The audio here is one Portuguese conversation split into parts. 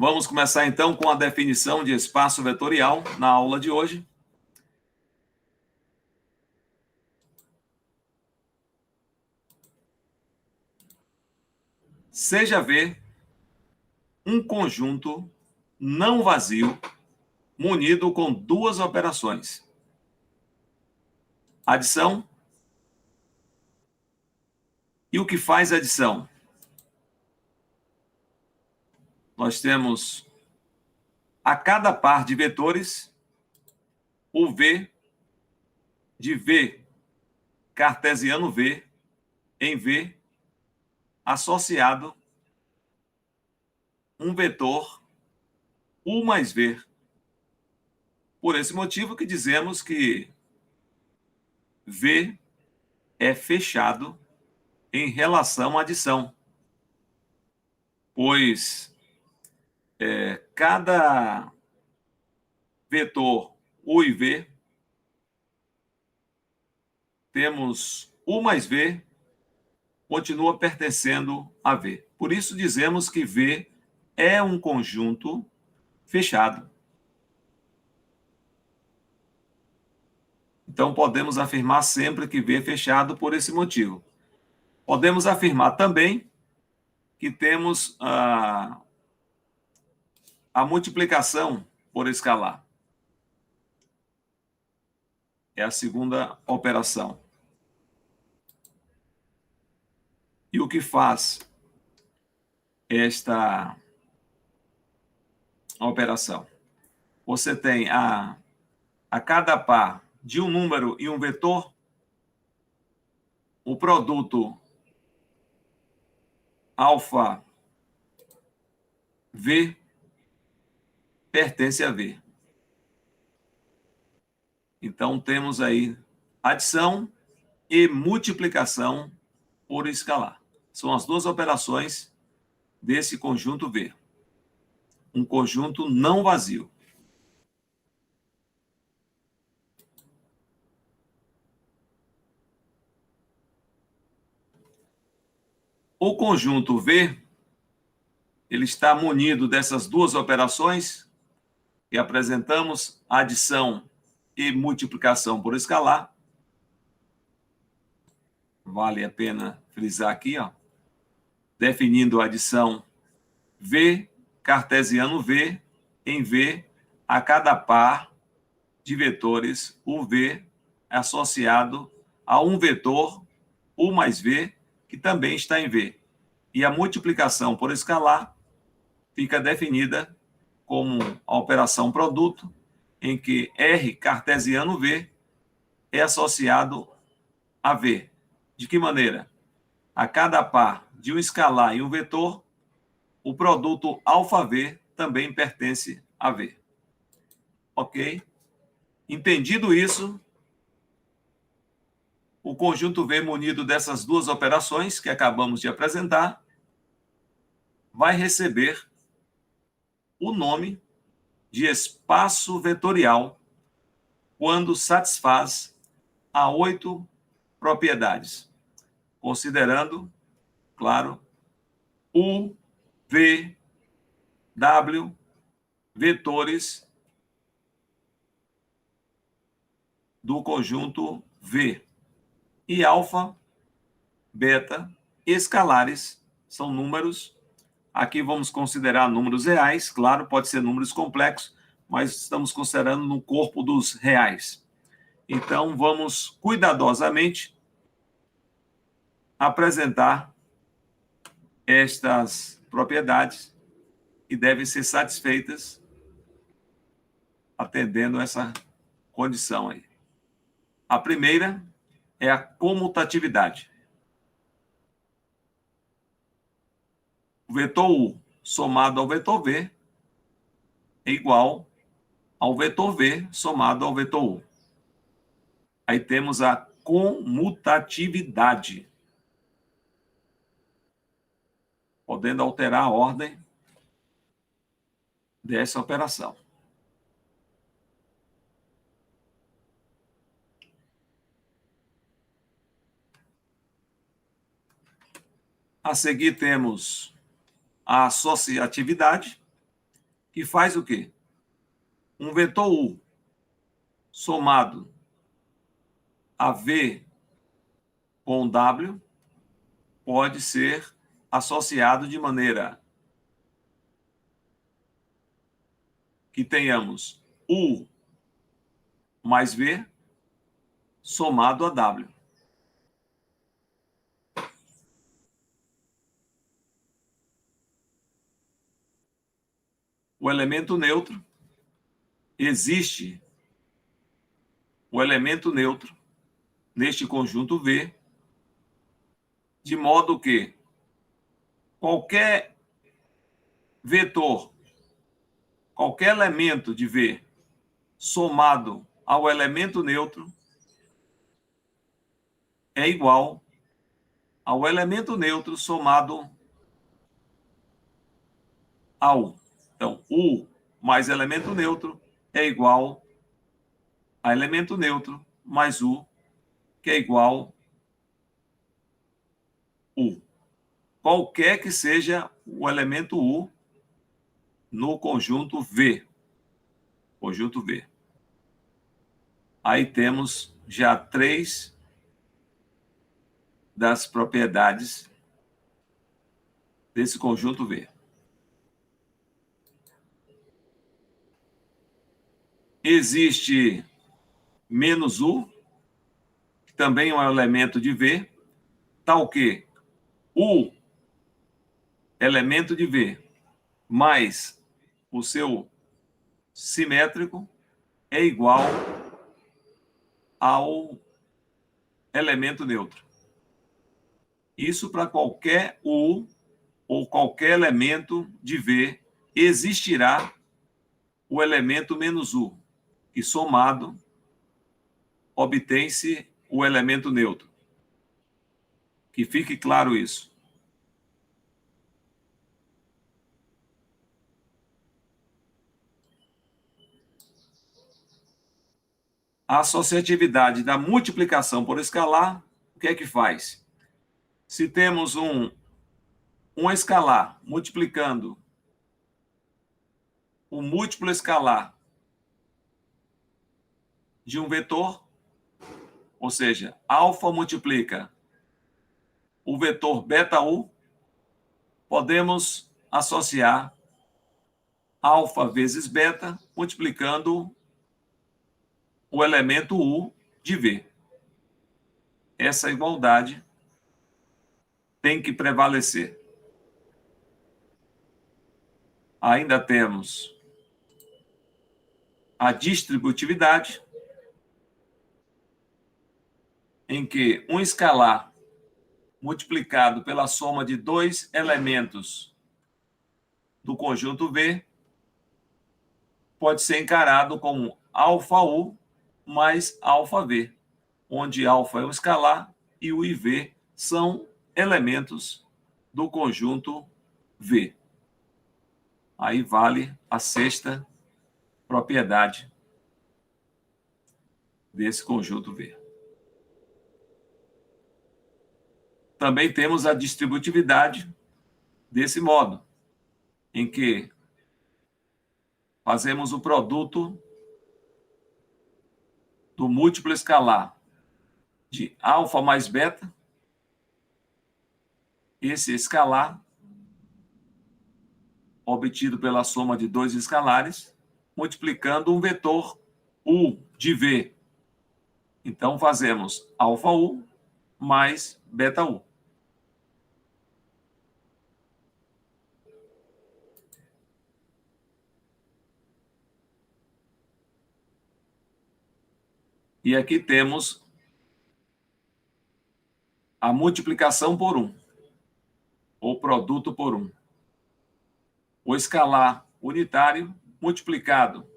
Vamos começar então com a definição de espaço vetorial na aula de hoje. Seja V um conjunto não vazio munido com duas operações: adição e o que faz adição. Nós temos a cada par de vetores o V de V cartesiano V em V associado um vetor U mais V. Por esse motivo que dizemos que V é fechado em relação à adição, pois cada vetor U e V, temos U mais V, continua pertencendo a V. Por isso dizemos que V é um conjunto fechado. Então podemos afirmar sempre que V é fechado por esse motivo. Podemos afirmar também que temos a multiplicação por escalar. É a segunda operação. E o que faz esta operação? Você tem a cada par de um número e um vetor, o produto alfa V pertence a V. Então, temos aí adição e multiplicação por escalar. São as duas operações desse conjunto V. Um conjunto não vazio. O conjunto V, ele está munido dessas duas operações que apresentamos, adição e multiplicação por escalar. Vale a pena frisar aqui, definindo a adição V cartesiano V em V a cada par de vetores UV associado a um vetor U mais V, que também está em V. E a multiplicação por escalar fica definida como a operação produto, em que R cartesiano V é associado a V. De que maneira? A cada par de um escalar e um vetor, o produto alfa V também pertence a V. Ok? Entendido isso, o conjunto V munido dessas duas operações que acabamos de apresentar vai receber o nome de espaço vetorial quando satisfaz a 8 propriedades, considerando, claro, U, V, W, vetores do conjunto V. E alfa, beta, escalares, são números. Aqui vamos considerar números reais, claro, pode ser números complexos, mas estamos considerando no corpo dos reais. Então, vamos cuidadosamente apresentar estas propriedades que devem ser satisfeitas atendendo essa condição aí. A primeira é a comutatividade. O vetor U somado ao vetor V é igual ao vetor V somado ao vetor U. Aí temos a comutatividade, podendo alterar a ordem dessa operação. A seguir temos a associatividade, e faz o quê? Um vetor U somado a V com W pode ser associado de maneira que tenhamos U mais V somado a W. O elemento neutro, existe o elemento neutro neste conjunto V, de modo que qualquer vetor, qualquer elemento de V somado ao elemento neutro é igual ao elemento neutro somado a U. Então, U mais elemento neutro é igual a elemento neutro mais U, que é igual U. Qualquer que seja o elemento U no conjunto V. Conjunto V. Aí temos já 3 das propriedades desse conjunto V. Existe menos U, que também é um elemento de V, tal que U, elemento de V, mais o seu simétrico é igual ao elemento neutro. Isso para qualquer U ou qualquer elemento de V, existirá o elemento menos U, que somado obtém-se o elemento neutro. Que fique claro isso. A associatividade da multiplicação por escalar, o que é que faz? Se temos um escalar multiplicando o múltiplo escalar de um vetor, ou seja, alfa multiplica o vetor beta-U, podemos associar alfa vezes beta multiplicando o elemento U de V. Essa igualdade tem que prevalecer. Ainda temos a distributividade, em que um escalar multiplicado pela soma de 2 elementos do conjunto V pode ser encarado como alfa-U mais alfa-V, onde alfa é um escalar e U e V são elementos do conjunto V. Aí vale a 6ª propriedade desse conjunto V. Também temos a distributividade desse modo, em que fazemos o produto do múltiplo escalar de alfa mais beta, esse escalar obtido pela soma de 2 escalares, multiplicando um vetor U de V. Então, fazemos alfa-U mais beta-U. E aqui temos a multiplicação por 1, ou produto por 1. O escalar unitário multiplicado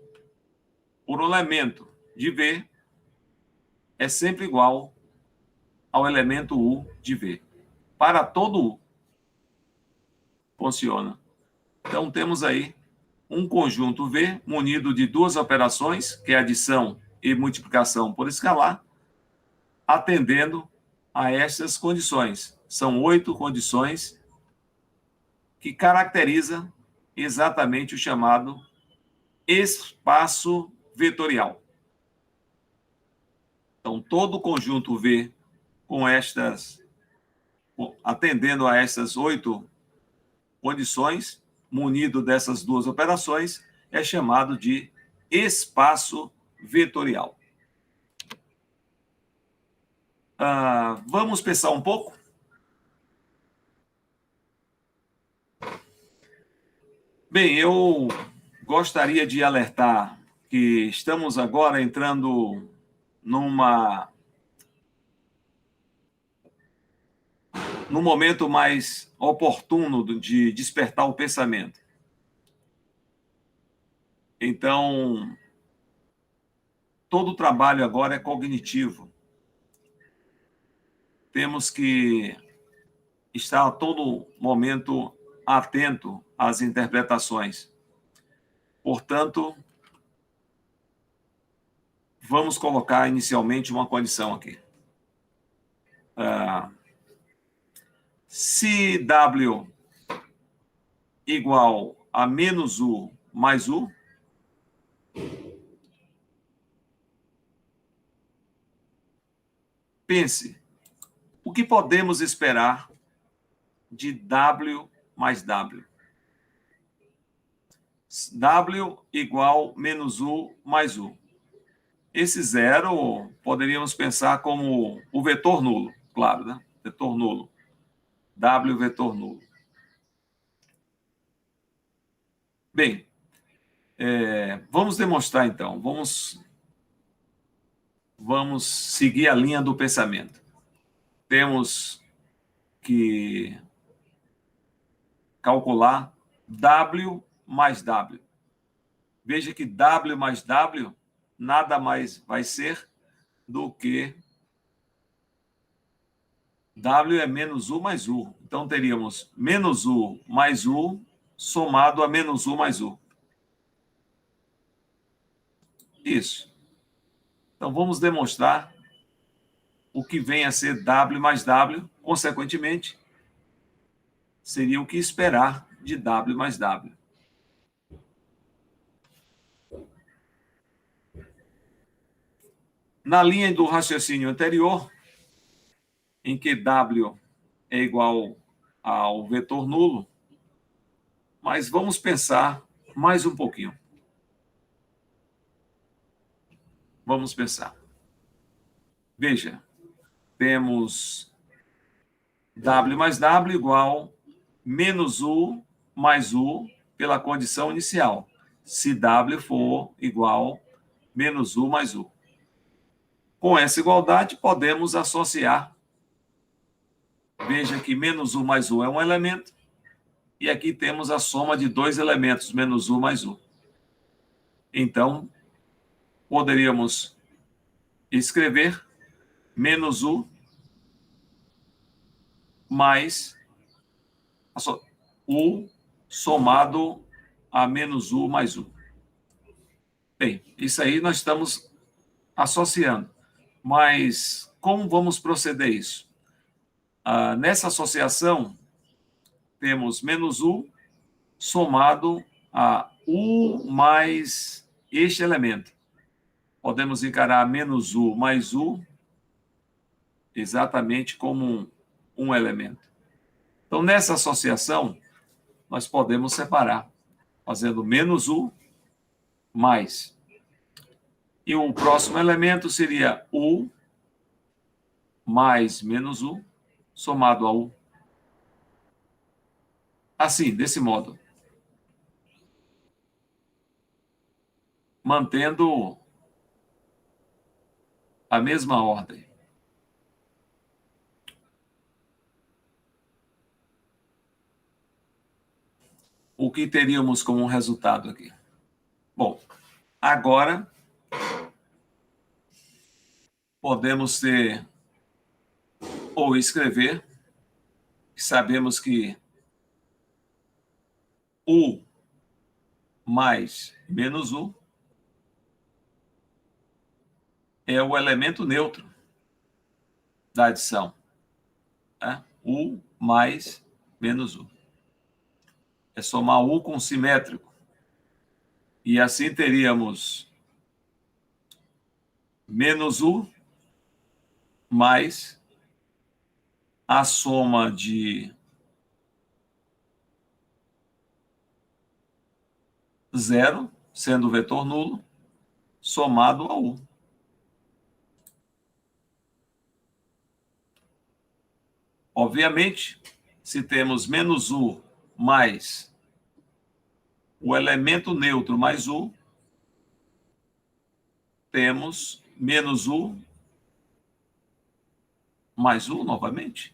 por um elemento de V é sempre igual ao elemento U de V. Para todo U. Funciona. Então, temos aí um conjunto V munido de 2 operações, que é adição e multiplicação por escalar, atendendo a estas condições. São 8 condições que caracterizam exatamente o chamado espaço vetorial. Então, todo o conjunto V com atendendo a essas 8 condições, munido dessas 2 operações, é chamado de espaço vetorial. Vamos pensar um pouco? Bem, eu gostaria de alertar que estamos agora entrando num momento mais oportuno de despertar o pensamento. Então, todo o trabalho agora é cognitivo. Temos que estar a todo momento atento às interpretações. Portanto, vamos colocar inicialmente uma condição aqui. Se W igual a menos U mais U, pense, o que podemos esperar de W mais W? W igual menos U mais U. Esse zero poderíamos pensar como o vetor nulo, claro, né? Vetor nulo. W vetor nulo. Bem, vamos demonstrar então. Vamos seguir a linha do pensamento. Temos que calcular W mais W. Veja que W mais W nada mais vai ser do que W é menos U mais U. Então, teríamos menos U mais U somado a menos U mais U. Isso. Então, vamos demonstrar o que vem a ser W mais W, consequentemente, seria o que esperar de W mais W. Na linha do raciocínio anterior, em que W é igual ao vetor nulo, mas vamos pensar mais um pouquinho. Vamos pensar. Veja, temos W mais W igual menos U mais U pela condição inicial, se W for igual menos U mais U. Com essa igualdade, podemos associar. Veja que menos U mais U é um elemento, e aqui temos a soma de 2 elementos, menos U mais U. Então, poderíamos escrever menos U mais U somado a menos U mais U. Bem, isso aí nós estamos associando. Mas como vamos proceder isso? Nessa associação, temos menos U somado a U mais este elemento. Podemos encarar menos U mais U exatamente como um elemento. Então, nessa associação, nós podemos separar, fazendo menos U mais. E o próximo elemento seria U mais menos U somado a U. Assim, desse modo. Mantendo a mesma ordem. O que teríamos como resultado aqui? Bom, agora podemos ter ou escrever, sabemos que U mais menos U é o elemento neutro da adição. Né? U mais menos U. É somar U com simétrico. E assim teríamos menos U mais a soma de 0, sendo o vetor nulo, somado a U. Obviamente, se temos menos U mais o elemento neutro mais U, temos menos U mais U novamente.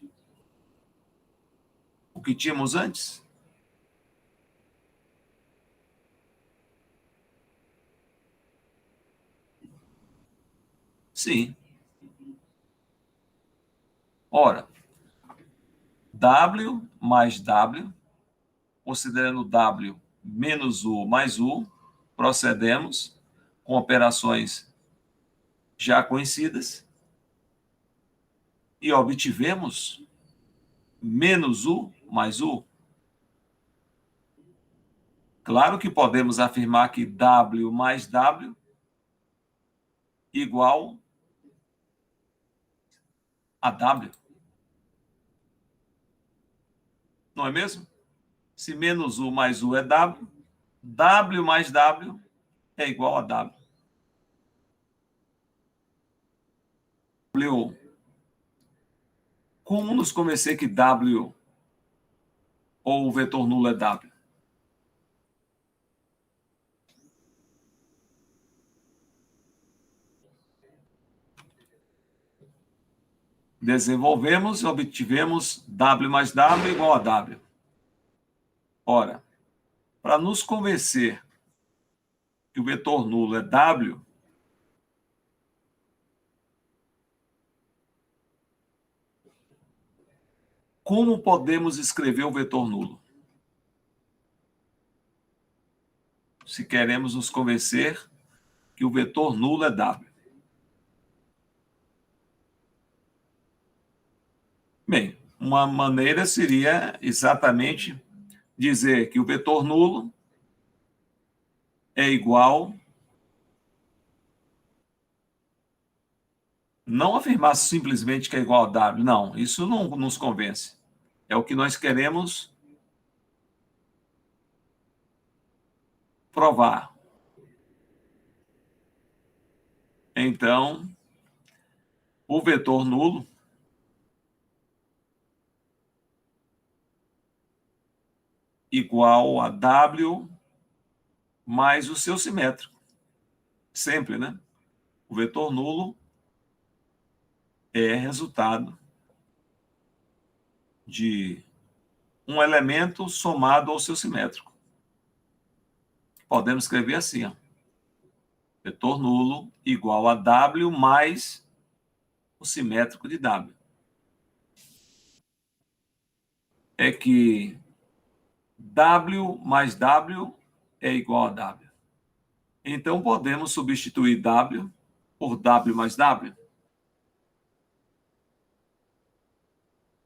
O que tínhamos antes. Sim. Ora, W mais W, considerando W menos U mais U, procedemos com operações já conhecidas e obtivemos menos U mais U. Claro que podemos afirmar que W mais W igual a W. Não é mesmo? Se menos U mais U é W, W mais W é igual a W. Como nos convencer que W ou o vetor nulo é W? Desenvolvemos e obtivemos W mais W igual a W. Ora, para nos convencer que o vetor nulo é W, como podemos escrever o vetor nulo? Se queremos nos convencer que o vetor nulo é W. Bem, uma maneira seria exatamente dizer que o vetor nulo é igual. Não afirmar simplesmente que é igual a W, não, isso não nos convence. É o que nós queremos provar. Então, o vetor nulo igual a W mais o seu simétrico. Sempre, né? O vetor nulo é resultado de um elemento somado ao seu simétrico. Podemos escrever assim, ó. Vetor nulo igual a W mais o simétrico de W. É que W mais W é igual a W. Então, podemos substituir W por W mais W.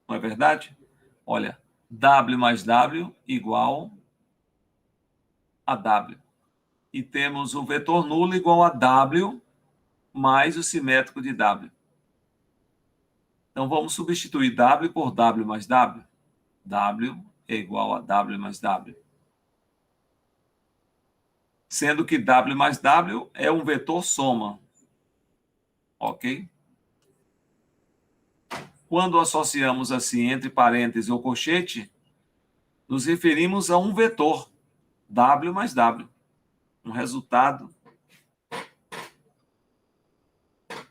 Não é verdade? Olha, W mais W igual a W. E temos o vetor nulo igual a W mais o simétrico de W. Então, vamos substituir W por W mais W. W é igual a W mais W. Sendo que W mais W é um vetor soma. Ok? Quando associamos assim entre parênteses ou colchete, nos referimos a um vetor, W mais W, um resultado.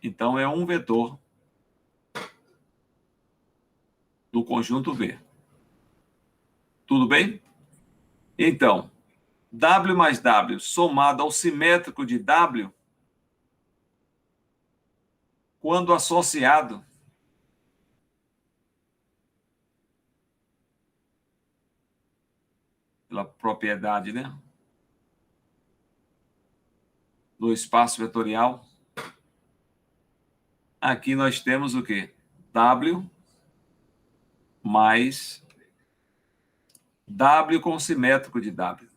Então, é um vetor do conjunto V. Tudo bem? Então, W mais W somado ao simétrico de W, quando associado, pela propriedade, né, do espaço vetorial, aqui nós temos o quê? W mais W com simétrico de W.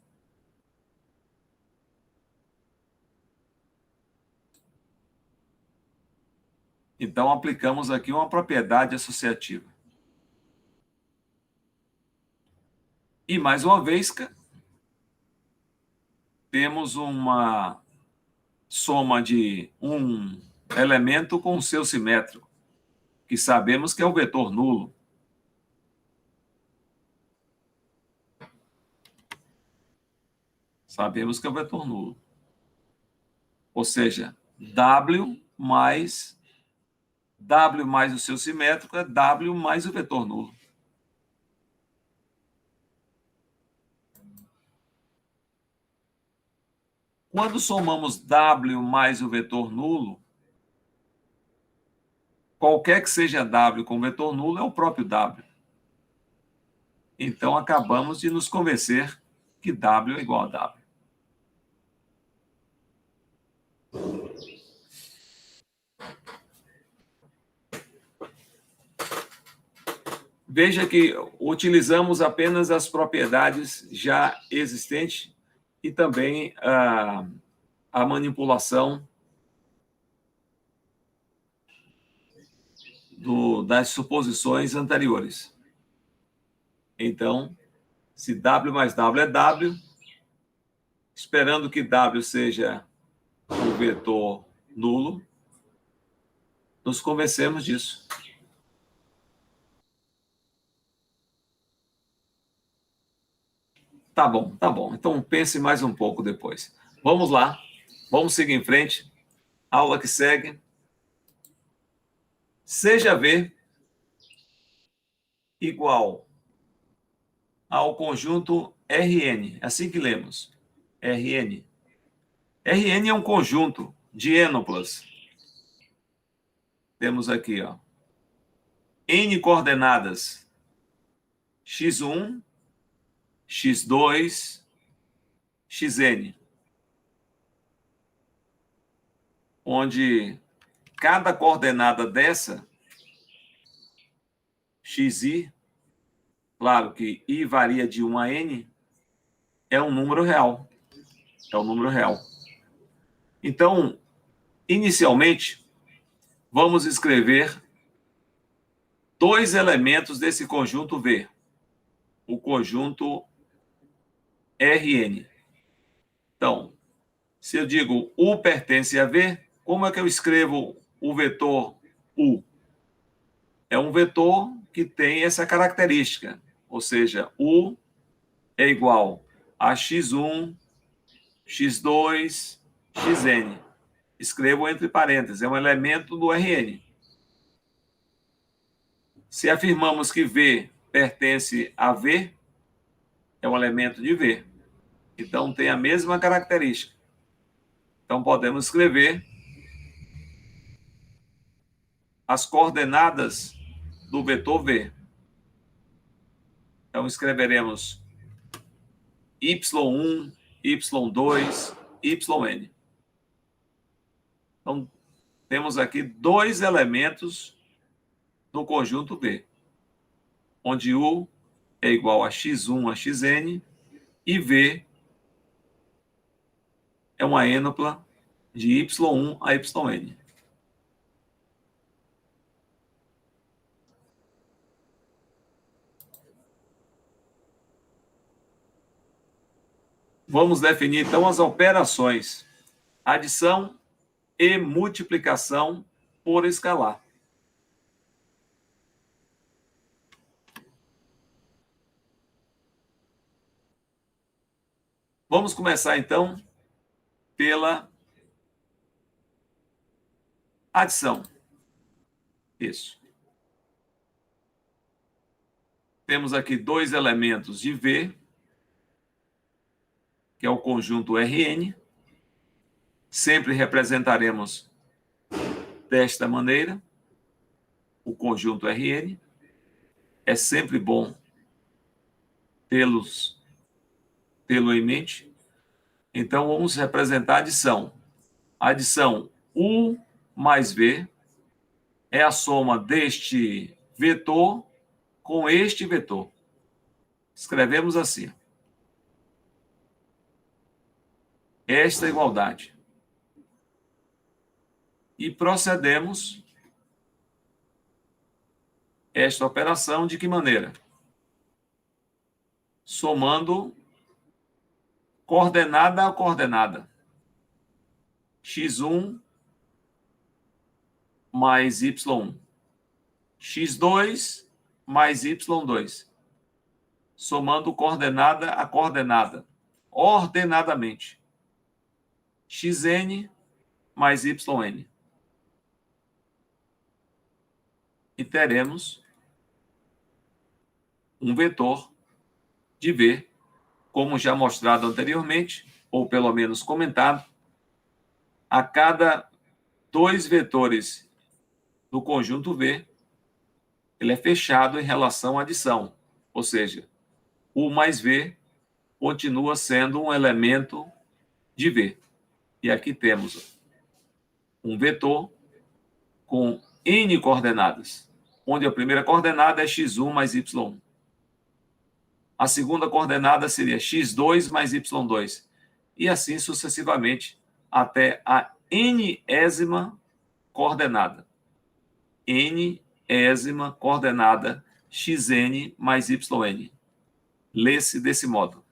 Então, aplicamos aqui uma propriedade associativa. E, mais uma vez, temos uma soma de um elemento com seu simétrico, que sabemos que é o vetor nulo. Sabemos que é o vetor nulo. Ou seja, W mais o seu simétrico é W mais o vetor nulo. Quando somamos W mais o vetor nulo, qualquer que seja W com vetor nulo é o próprio W. Então, acabamos de nos convencer que W é igual a W. Veja que utilizamos apenas as propriedades já existentes e também a manipulação das suposições anteriores. Então, se W mais W é W, esperando que W seja um vetor nulo, nos convencemos disso. Tá bom, tá bom. Então, pense mais um pouco depois. Vamos lá, vamos seguir em frente. Aula que segue. Seja V igual ao conjunto Rn. Assim que lemos. Rn. Rn é um conjunto de ênuplas. Temos aqui, ó, n coordenadas x1, x2, xn, onde cada coordenada dessa, xi, claro que i varia de 1 a n, é um número real. É um número real. Então, inicialmente, vamos escrever dois elementos desse conjunto V. O conjunto Rn. Então, se eu digo U pertence a V, como é que eu escrevo o vetor U? É um vetor que tem essa característica, ou seja, U é igual a x1, x2, xn. Escrevo entre parênteses, é um elemento do Rn. Se afirmamos que V pertence a V, é um elemento de V. Então, tem a mesma característica. Então, podemos escrever as coordenadas do vetor V. Então, escreveremos y1, y2, yn. Então, temos aqui dois elementos no conjunto V, onde U é igual a x1 a xn e V é uma ênupla de y1 a yn. Vamos definir, então, as operações: adição e multiplicação por escalar. Vamos começar, então, pela adição. Isso. Temos aqui dois elementos de V, que é o conjunto Rn. Sempre representaremos desta maneira o conjunto Rn. É sempre bom tê-lo em mente. Então, vamos representar a adição. A adição U mais V é a soma deste vetor com este vetor. Escrevemos assim. Esta igualdade. E procedemos esta operação de que maneira? Somando coordenada a coordenada. x1 mais y1. x2 mais y2. Somando coordenada a coordenada, ordenadamente. xn mais yn. E teremos um vetor de V, como já mostrado anteriormente, ou pelo menos comentado, a cada dois vetores do conjunto V, ele é fechado em relação à adição, ou seja, U mais V continua sendo um elemento de V. E aqui temos um vetor com N coordenadas, onde a primeira coordenada é x1 mais y1. A segunda coordenada seria x2 mais y2. E assim sucessivamente até a n-ésima coordenada. N-ésima coordenada xn mais yn. Lê-se desse modo.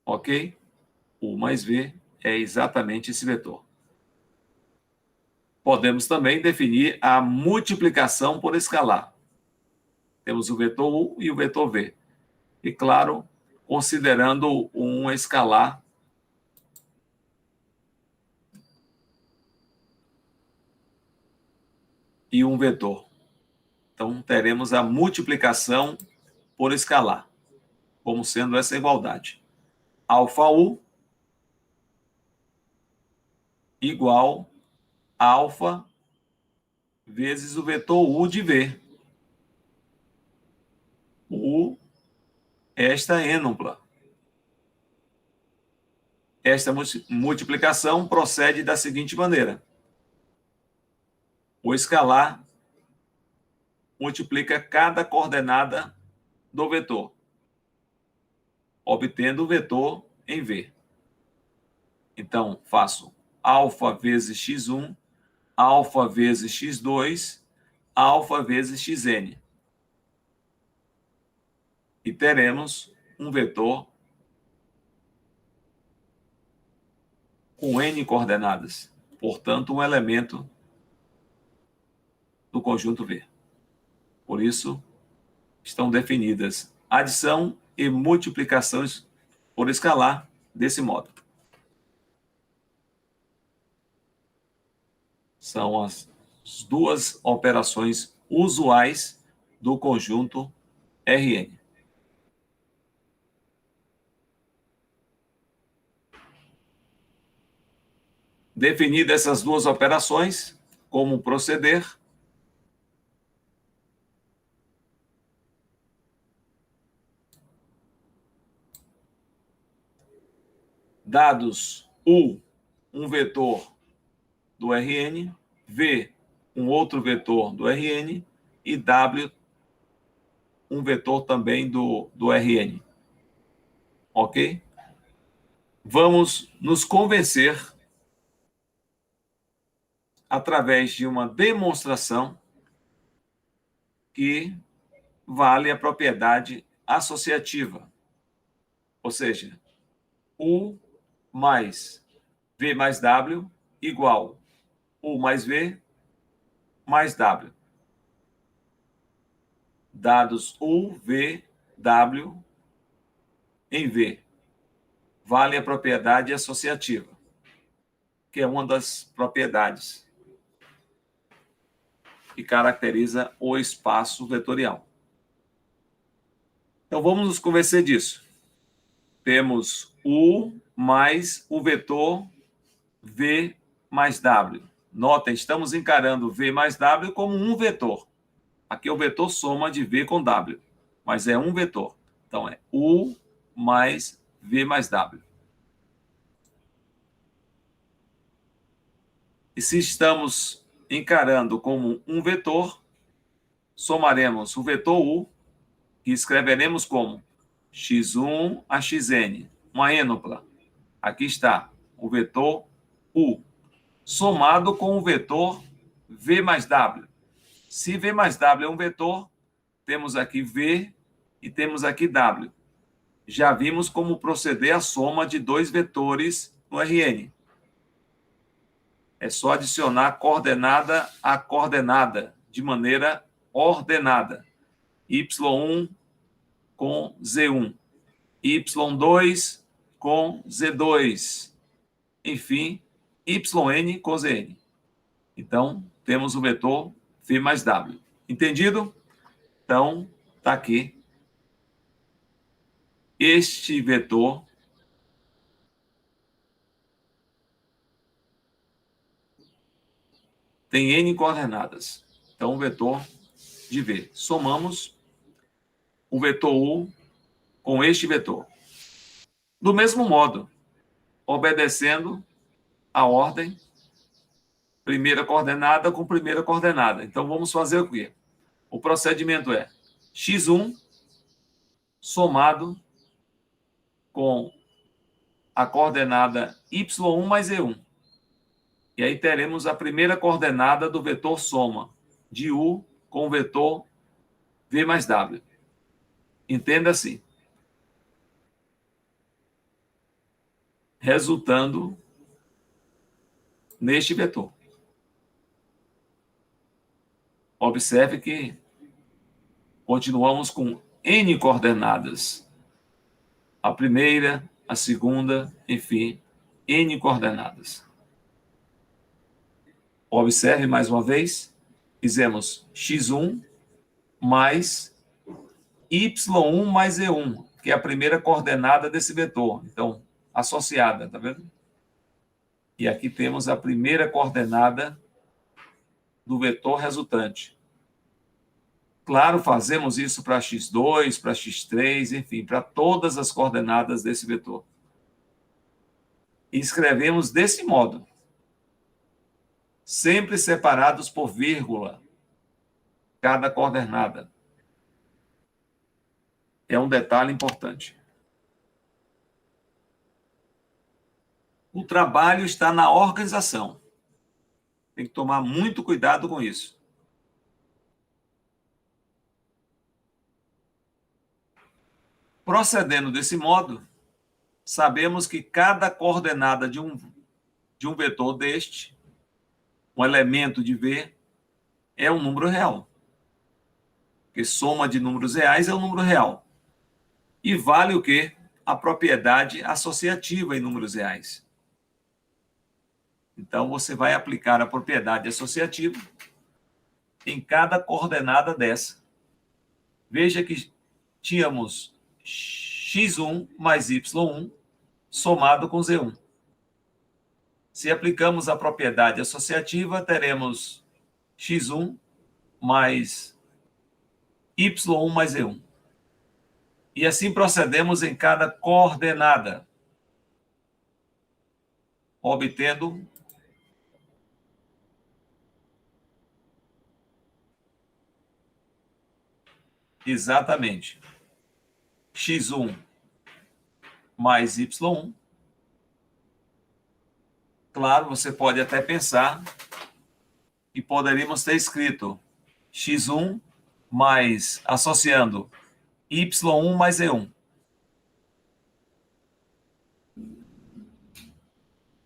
Ok? U mais V é exatamente esse vetor. Podemos também definir a multiplicação por escalar. Temos o vetor U e o vetor V. E, claro, considerando um escalar e um vetor. Então, teremos a multiplicação por escalar, como sendo essa igualdade. Alfa U igual a alfa vezes o vetor U de V. U, esta ênupla. Esta multiplicação procede da seguinte maneira. O escalar multiplica cada coordenada do vetor, obtendo o vetor em V. Então, faço alfa vezes x1, alfa vezes x2, alfa vezes xn. E teremos um vetor com n coordenadas, portanto, um elemento do conjunto V. Por isso, estão definidas adição e multiplicações por escalar desse modo. São as duas operações usuais do conjunto Rn. Definidas essas duas operações, como proceder? Dados U, um vetor do Rn, V, um outro vetor do Rn, e W, um vetor também do Rn. Ok? Vamos nos convencer, através de uma demonstração, que vale a propriedade associativa. Ou seja, U mais V mais W igual U mais V mais W. Dados U, V, W em V. Vale a propriedade associativa, que é uma das propriedades que caracteriza o espaço vetorial. Então, vamos nos convencer disso. Temos U mais o vetor V mais W. Notem, estamos encarando V mais W como um vetor. Aqui é o vetor soma de V com W, mas é um vetor. Então, é U mais V mais W. E se estamos encarando como um vetor, somaremos o vetor U, que escreveremos como x1 a xn, uma ênupla. Aqui está o vetor U, somado com o vetor V mais W. Se V mais W é um vetor, temos aqui V e temos aqui W. Já vimos como proceder a soma de dois vetores no Rn. É só adicionar coordenada a coordenada, de maneira ordenada. Y1 com Z1, Y2 com Z2, enfim, YN com ZN. Então, temos o vetor V mais W. Entendido? Então, está aqui. Este vetor tem N coordenadas. Então, o vetor de V. Somamos o vetor U com este vetor. Do mesmo modo, obedecendo a ordem, primeira coordenada com primeira coordenada. Então, vamos fazer o quê? O procedimento é x1 somado com a coordenada y1 mais e1. E aí teremos a primeira coordenada do vetor soma de u com o vetor v mais w. Entenda assim. Resultando neste vetor. Observe que continuamos com N coordenadas. A primeira, a segunda, enfim, N coordenadas. Observe mais uma vez, fizemos x1 mais y1 mais e1, que é a primeira coordenada desse vetor. Então, associada, tá vendo? E aqui temos a primeira coordenada do vetor resultante. Claro, fazemos isso para x2, para x3, enfim, para todas as coordenadas desse vetor. E escrevemos desse modo, sempre separados por vírgula, cada coordenada. É um detalhe importante. O trabalho está na organização. Tem que tomar muito cuidado com isso. Procedendo desse modo, sabemos que cada coordenada de um vetor deste, um elemento de V, é um número real. Porque soma de números reais é um número real. E vale o quê? A propriedade associativa em números reais. Então, você vai aplicar a propriedade associativa em cada coordenada dessa. Veja que tínhamos x1 mais y1 somado com z1. Se aplicamos a propriedade associativa, teremos x1 mais y1 mais e1. E assim procedemos em cada coordenada, obtendo exatamente x1 mais y1. Claro, você pode até pensar que poderíamos ter escrito x1 mais, associando y1 mais e1.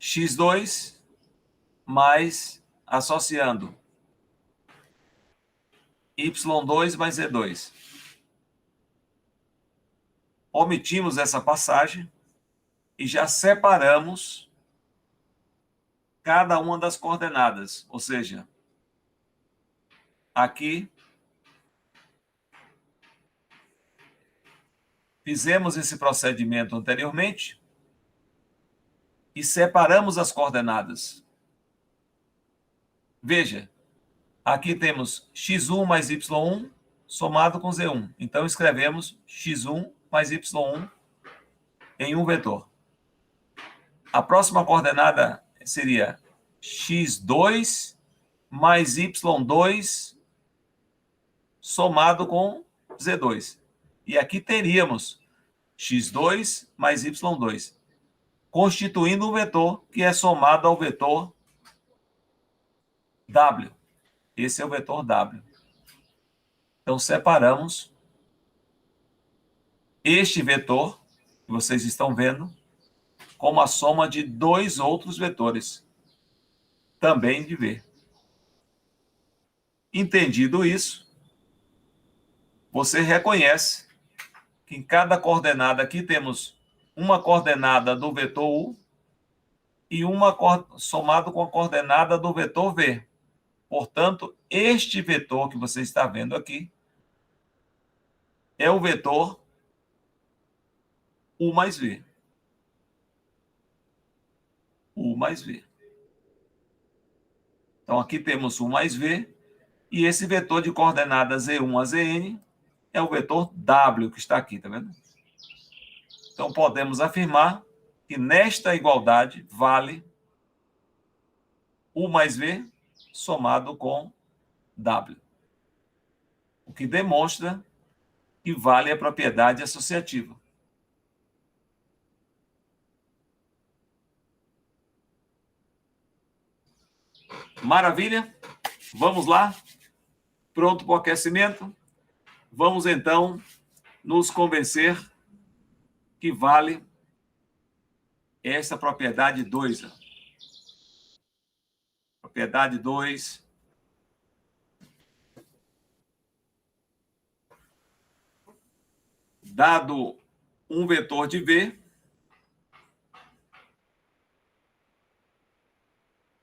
x2 mais, associando y2 mais e2. Omitimos essa passagem e já separamos cada uma das coordenadas. Ou seja, aqui fizemos esse procedimento anteriormente e separamos as coordenadas. Veja, aqui temos x1 mais y1 somado com z1. Então, escrevemos x1 mais y1 em um vetor. A próxima coordenada seria x2 mais y2 somado com z2. E aqui teríamos x2 mais y2, constituindo um vetor que é somado ao vetor w. Esse é o vetor w. Então, separamos este vetor, que vocês estão vendo, como a soma de dois outros vetores, também de V. Entendido isso, você reconhece que em cada coordenada aqui temos uma coordenada do vetor U e uma somado com a coordenada do vetor V. Portanto, este vetor que você está vendo aqui é o vetor U mais V. U mais V. Então, aqui temos U mais V, e esse vetor de coordenadas Z1 a Zn é o vetor W que está aqui, tá vendo? Então, podemos afirmar que nesta igualdade vale U mais V somado com W, o que demonstra que vale a propriedade associativa. Maravilha? Vamos lá? Pronto para o aquecimento? Vamos, então, nos convencer que vale essa propriedade 2. Propriedade 2. Dado um vetor de V,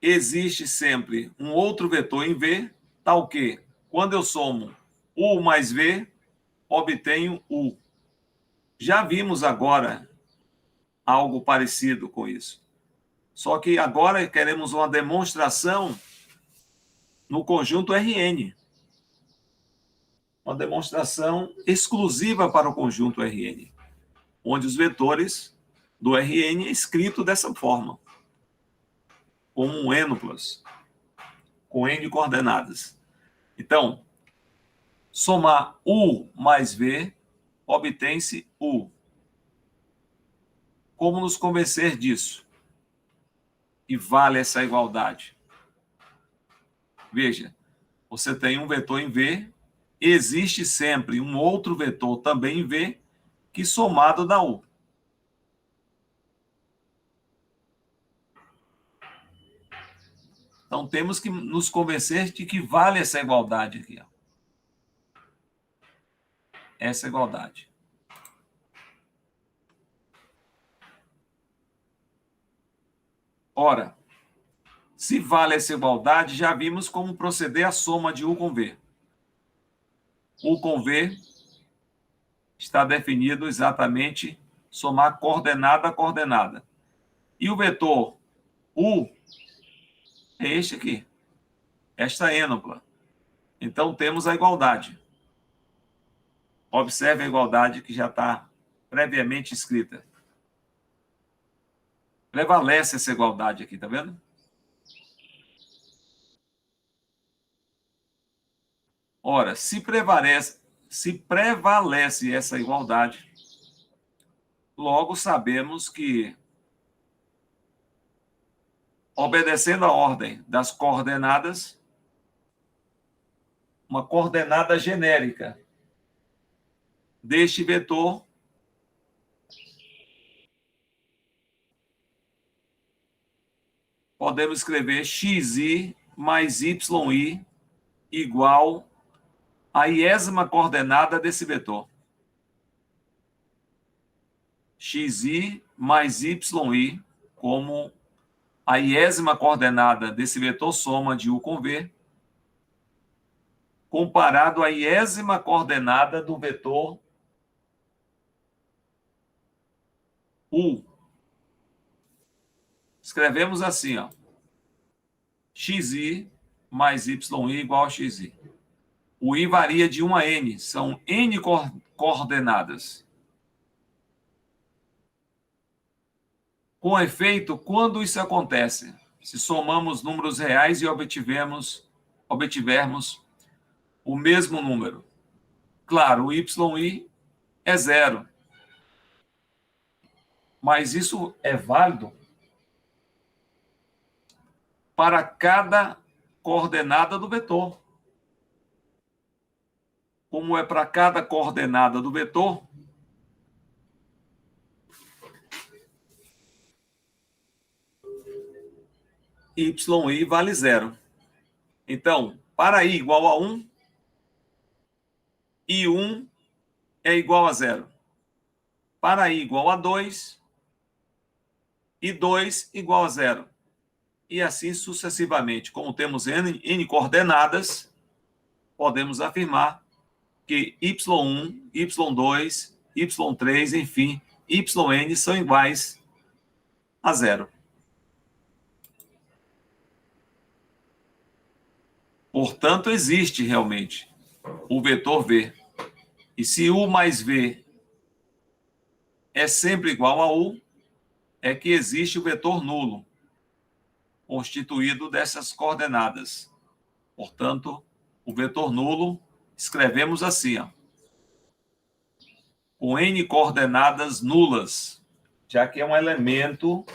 existe sempre um outro vetor em V, tal que, quando eu somo U mais V, obtenho U. Já vimos agora algo parecido com isso. Só que agora queremos uma demonstração no conjunto Rn. Uma demonstração exclusiva para o conjunto Rn, onde os vetores do Rn é escrito dessa forma, como um n+, com n coordenadas. Então, somar U mais V, obtém-se U. Como nos convencer disso? E vale essa igualdade? Veja, você tem um vetor em V, existe sempre um outro vetor também em V, que somado dá U. Então, temos que nos convencer de que vale essa igualdade aqui. Ó. Essa igualdade. Ora, se vale essa igualdade, já vimos como proceder a soma de U com V. U com V está definido exatamente somar coordenada a coordenada. E o vetor U é este aqui, esta ênupla. Então, temos a igualdade. Observe a igualdade que já está previamente escrita. Prevalece essa igualdade aqui, tá vendo? Ora, se prevalece essa igualdade, logo sabemos que, obedecendo a ordem das coordenadas, uma coordenada genérica deste vetor podemos escrever xi mais yi igual à iésima coordenada desse vetor. Xi mais yi como a iésima coordenada desse vetor soma de U com V, comparado à iésima coordenada do vetor U. Escrevemos assim, ó. Xi mais yi igual a xi. O i varia de 1 a n, são n coordenadas. Com efeito, quando isso acontece? Se somamos números reais e obtivermos o mesmo número. Claro, o yi é 0. Mas isso é válido para cada coordenada do vetor. como é para cada coordenada do vetor, yi vale 0. Então, para i igual a 1, i1 é igual a 0. Para i igual a 2, i2 igual a 0. E assim sucessivamente. Como temos n coordenadas, podemos afirmar que y1, y2, y3, enfim, yn são iguais a 0. Portanto, existe realmente o vetor v. E se u mais v é sempre igual a u, é que existe o vetor nulo, constituído dessas coordenadas. Portanto, o vetor nulo escrevemos assim, ó, com n coordenadas nulas, já que é um elemento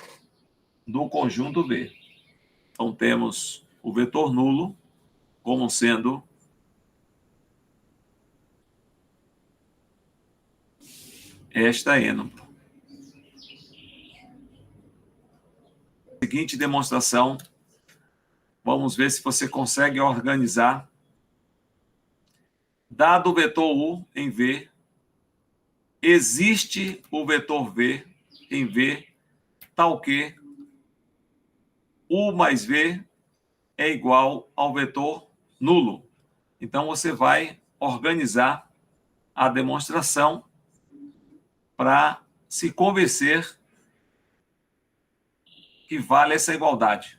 do conjunto V. Então, temos o vetor nulo como sendo esta ênova. Seguinte demonstração, vamos ver se você consegue organizar. Dado o vetor U em V, existe o vetor V em V, tal que U mais V é igual ao vetor nulo. Então, você vai organizar a demonstração para se convencer que vale essa igualdade.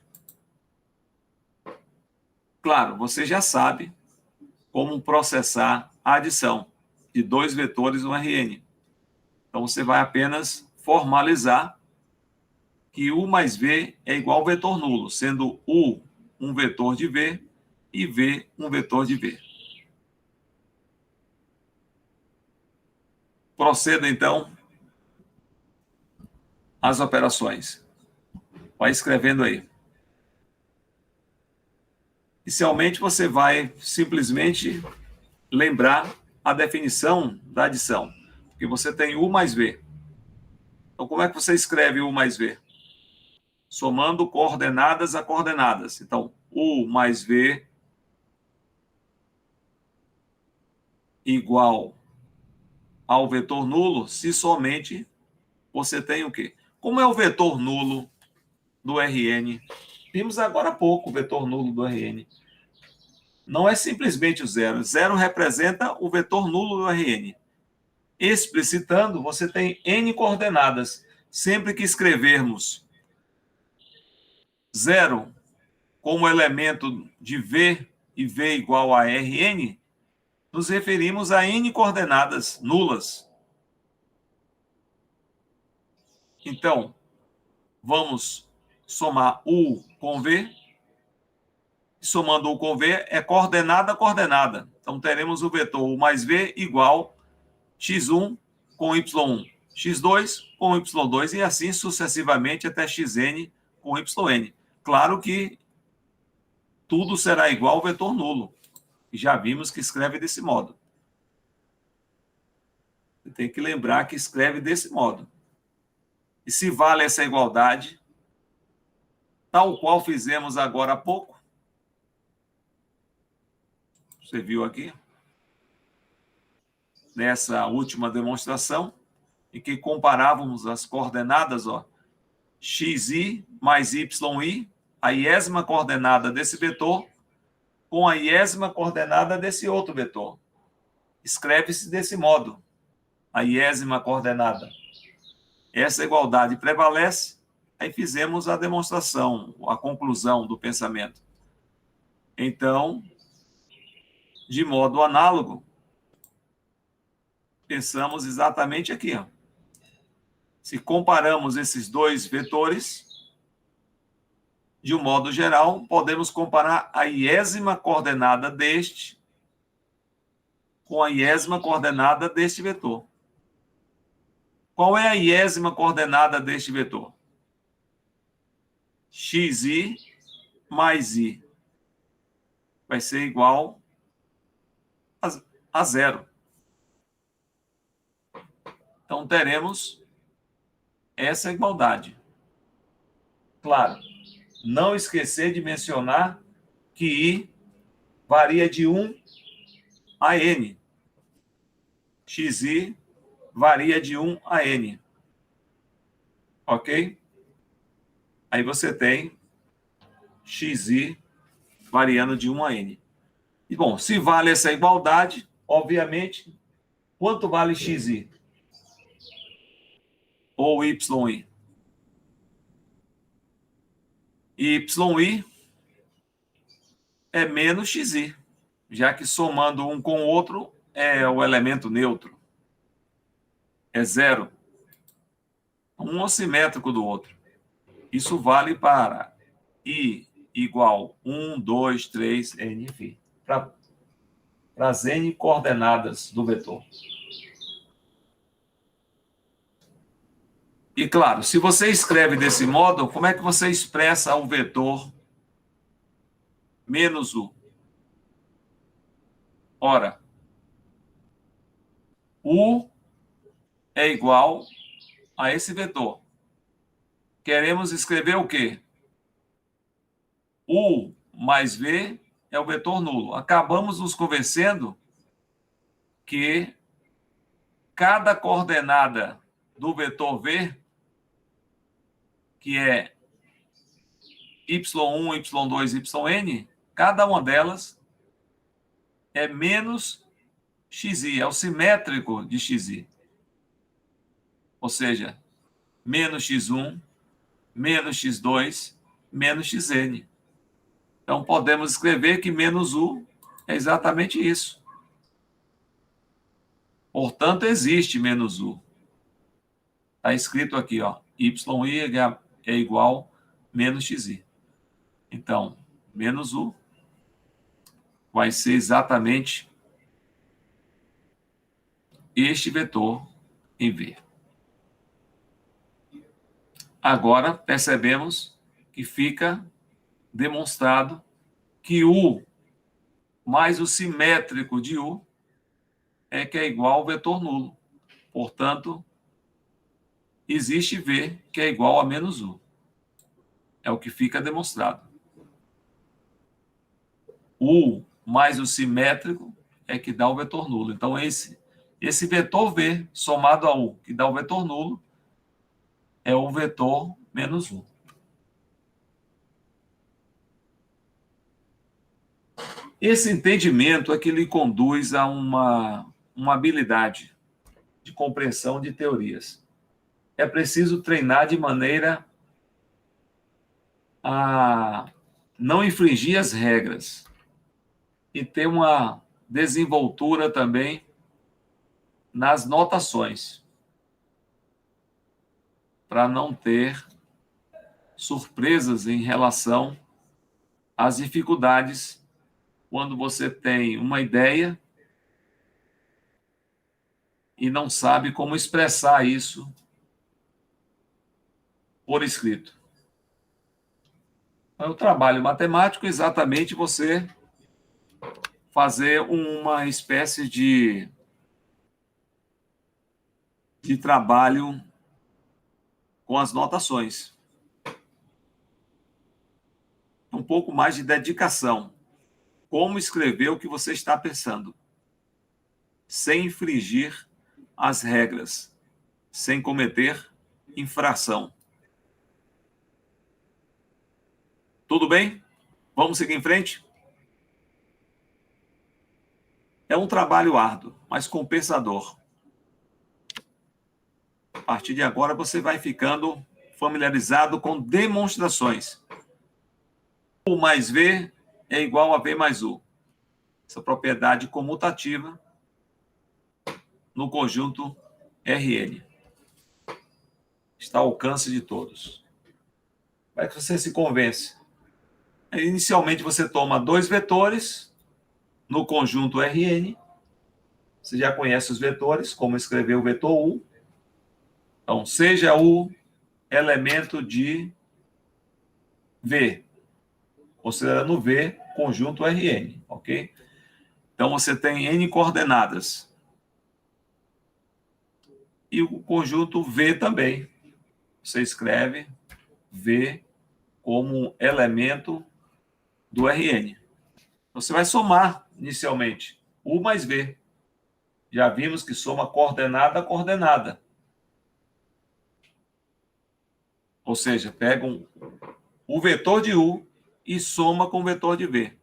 Claro, você já sabe como processar a adição de dois vetores no Rn. Então, você vai apenas formalizar que U mais V é igual ao vetor nulo, sendo U um vetor de V e V um vetor de V. Proceda, então, às operações. Vai escrevendo aí. Inicialmente, você vai simplesmente lembrar a definição da adição, porque você tem U mais V. Então, como é que você escreve U mais V? Somando coordenadas a coordenadas. Então, U mais V igual ao vetor nulo, se somente você tem o quê? Como é o vetor nulo do Rn? Vimos agora há pouco o vetor nulo do Rn. Não é simplesmente o zero. Zero representa o vetor nulo do Rn. Explicitando, você tem n coordenadas. Sempre que escrevermos zero como elemento de V e V igual a Rn, nos referimos a n coordenadas nulas. Então, vamos somar U com V. Somando U com V é coordenada a coordenada. Então, teremos o vetor U mais V igual x1 com y1, x2 com y2 e assim sucessivamente até xn com yn. Claro que tudo será igual ao vetor nulo. Já vimos que escreve desse modo. Você tem que lembrar que escreve desse modo. E se vale essa igualdade, tal qual fizemos agora há pouco, você viu aqui, nessa última demonstração, em que comparávamos as coordenadas, ó, xi mais yi, a iésima coordenada desse vetor, com a iésima coordenada desse outro vetor. Escreve-se desse modo, a iésima coordenada. Essa igualdade prevalece, aí fizemos a demonstração, a conclusão do pensamento. Então, de modo análogo, pensamos exatamente aqui, ó. Se comparamos esses dois vetores, de um modo geral, podemos comparar a iésima coordenada deste com a iésima coordenada deste vetor. Qual é a iésima coordenada deste vetor? xi mais i vai ser igual a 0. Então, teremos essa igualdade. Claro, não esquecer de mencionar que I varia de 1 a N. Xi varia de 1 a N. Ok? Aí você tem Xi variando de 1 a N. E, bom, se vale essa igualdade, obviamente, quanto vale Xi? Ou YI? YI é menos Xi, já que somando um com o outro é o elemento neutro. É 0. Um assimétrico do outro. Isso vale para I igual 1, 2, 3, N, enfim. Para as N coordenadas do vetor. E, claro, se você escreve desse modo, como é que você expressa o vetor menos U? Ora, U é igual a esse vetor. Queremos escrever o quê? U mais V é o vetor nulo. Acabamos nos convencendo que cada coordenada do vetor V, que é y1, y2, yn, cada uma delas é menos xi, é o simétrico de xi. Ou seja, menos x1, menos x2, menos xn. Então, podemos escrever que menos u é exatamente isso. Portanto, existe menos u. Está escrito aqui, ó, yi é igual a menos xi. Então, menos u vai ser exatamente este vetor em V. Agora, percebemos que fica demonstrado que U mais o simétrico de U é que é igual ao vetor nulo. Portanto, existe V que é igual a menos U. É o que fica demonstrado. U mais o simétrico é que dá o vetor nulo. Então, esse vetor V somado a U, que dá o vetor nulo, é o vetor menos U. Esse entendimento é que lhe conduz a uma habilidade de compreensão de teorias. É preciso treinar de maneira a não infringir as regras e ter uma desenvoltura também nas notações, para não ter surpresas em relação às dificuldades quando você tem uma ideia e não sabe como expressar isso por escrito. Então, o trabalho matemático é exatamente você fazer uma espécie de trabalho com as notações. Um pouco mais de dedicação. Como escrever o que você está pensando, sem infringir as regras, sem cometer infração. Tudo bem? Vamos seguir em frente? É um trabalho árduo, mas compensador. A partir de agora, você vai ficando familiarizado com demonstrações. U mais V é igual a V mais U. Essa propriedade comutativa no conjunto Rn. Está ao alcance de todos. Como é que você se convence? Inicialmente, você toma dois vetores no conjunto Rn. Você já conhece os vetores, como escrever o vetor U. Então, seja U elemento de V, considerando V conjunto Rn, ok? Então, você tem N coordenadas. E o conjunto V também. Você escreve V como elemento do Rn. Você vai somar inicialmente U mais V. Já vimos que soma coordenada a coordenada. Ou seja, pega o vetor de U e soma com o vetor de V.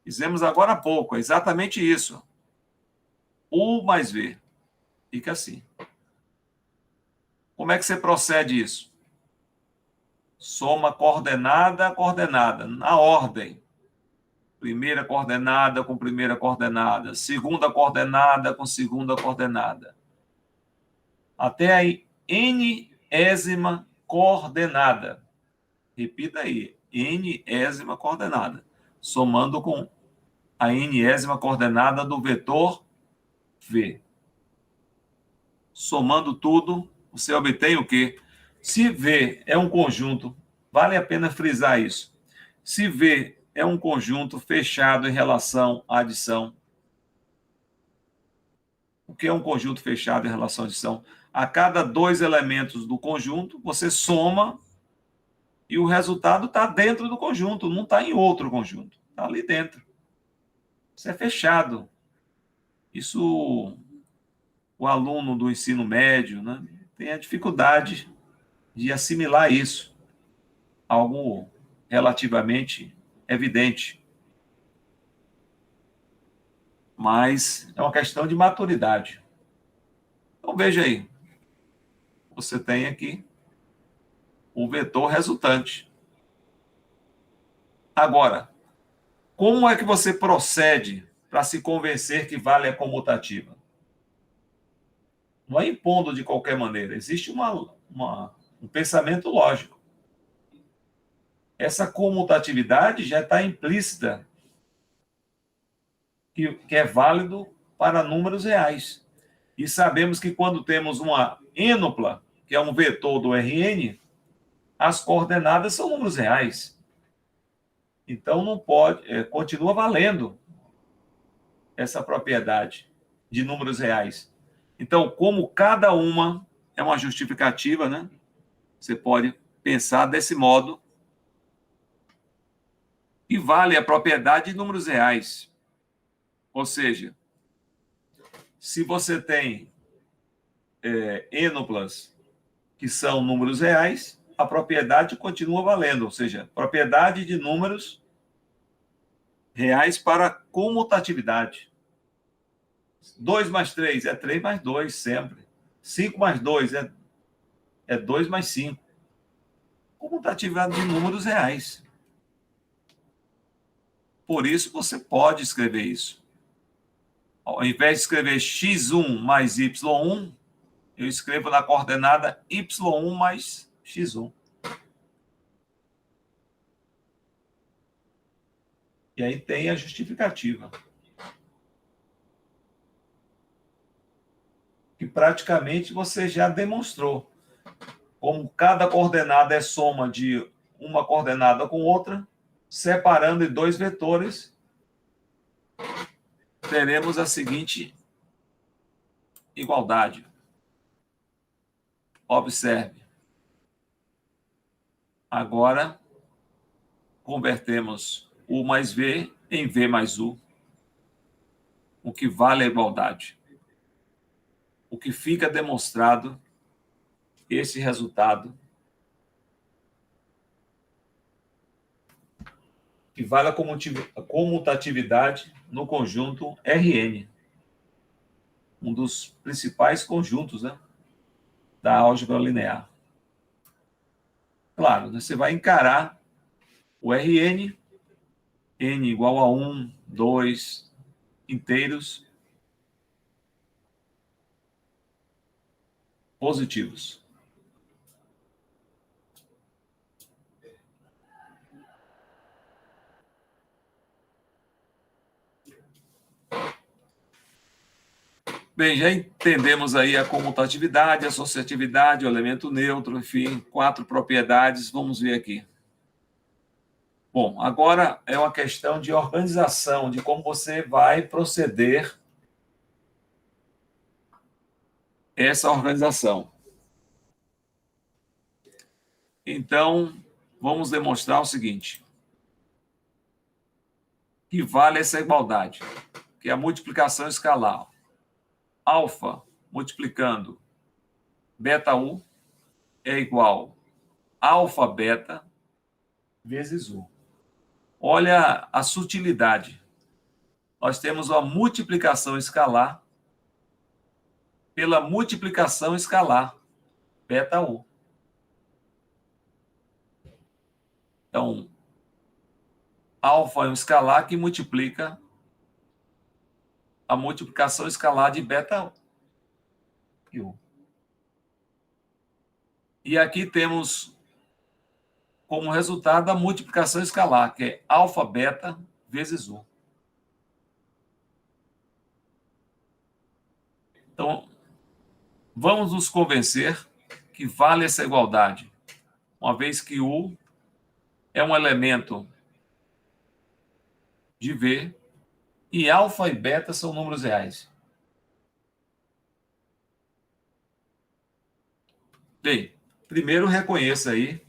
Fizemos agora há pouco, é exatamente isso. U mais V. Fica assim. Como é que você procede isso? Soma coordenada a coordenada, na ordem. Primeira coordenada com primeira coordenada, segunda coordenada com segunda coordenada. Até a n-ésima coordenada. Repita aí, n-ésima coordenada. Somando com a n-ésima coordenada do vetor V. Somando tudo, você obtém o quê? Se V é um conjunto, vale a pena frisar isso. Se V é um conjunto fechado em relação à adição. O que é um conjunto fechado em relação à adição? A cada dois elementos do conjunto, você soma e o resultado está dentro do conjunto, não está em outro conjunto. Está ali dentro. Isso é fechado. Isso, o aluno do ensino médio, né, tem a dificuldade de assimilar isso. Algo relativamente evidente. Mas é uma questão de maturidade. Então, veja aí. Você tem aqui o vetor resultante. Agora, como é que você procede para se convencer que vale a comutativa? Não é impondo de qualquer maneira. Existe um pensamento lógico. Essa comutatividade já está implícita, que é válido para números reais. E sabemos que quando temos uma ênupla, que é um vetor do Rn, as coordenadas são números reais. Então, não pode, continua valendo essa propriedade de números reais. Então, como cada uma é uma justificativa, né? Você pode pensar desse modo, e vale a propriedade de números reais. Ou seja, se você tem ênuplas que são números reais, a propriedade continua valendo, ou seja, propriedade de números reais para comutatividade. 2 mais 3 é 3 mais 2, sempre. 5 mais 2 é 2 mais 5. Comutatividade de números reais. Por isso, você pode escrever isso. Ao invés de escrever x1 mais y1, eu escrevo na coordenada y1 mais x1. E aí tem a justificativa. Que praticamente você já demonstrou. Como cada coordenada é soma de uma coordenada com outra, separando em dois vetores, teremos a seguinte igualdade. Observe. Agora, convertemos U mais V em V mais U, o que vale a igualdade. O que fica demonstrado, esse resultado, que vale a comutatividade no conjunto Rn, um dos principais conjuntos, né, da álgebra linear. Claro, você vai encarar o Rn, n igual a 1, 2 inteiros positivos. Bem, já entendemos aí a comutatividade, a associatividade, o elemento neutro, enfim, 4 propriedades. Vamos ver aqui. Bom, agora é uma questão de organização, de como você vai proceder essa organização. Então, vamos demonstrar o seguinte: que vale essa igualdade, que é a multiplicação escalar. Alfa multiplicando beta U é igual a alfa beta vezes U. Olha a sutilidade. Nós temos uma multiplicação escalar pela multiplicação escalar beta U. Então, alfa é um escalar que multiplica a multiplicação escalar de beta U. E aqui temos como resultado a multiplicação escalar, que é alfa beta vezes U. Então, vamos nos convencer que vale essa igualdade, uma vez que U é um elemento de V e alfa e beta são números reais. Bem, primeiro reconheça aí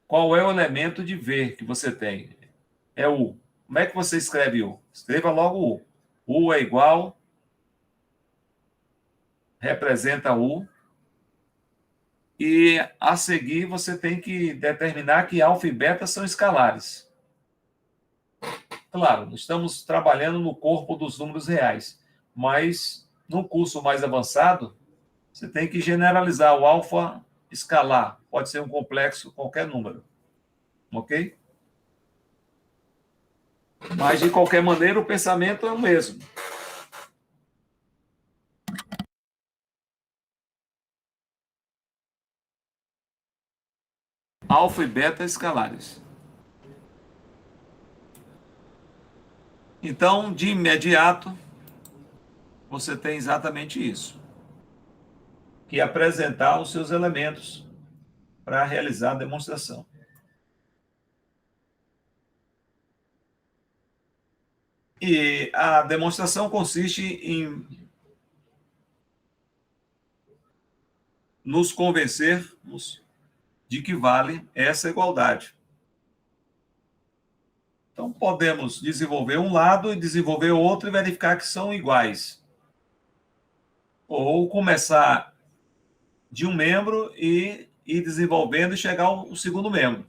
qual é o elemento de V que você tem. É U. Como é que você escreve U? Escreva logo U. U é igual, representa U, e a seguir você tem que determinar que alfa e beta são escalares. Claro, estamos trabalhando no corpo dos números reais, mas no curso mais avançado, você tem que generalizar o alfa escalar. Pode ser um complexo, qualquer número. Ok? Mas, de qualquer maneira, o pensamento é o mesmo. Alfa e beta escalares. Então, de imediato, você tem exatamente isso. Que apresentar os seus elementos para realizar a demonstração. E a demonstração consiste em nos convencermos de que vale essa igualdade. Então, podemos desenvolver um lado e desenvolver outro e verificar que são iguais. Ou começar de um membro e ir desenvolvendo e chegar ao segundo membro.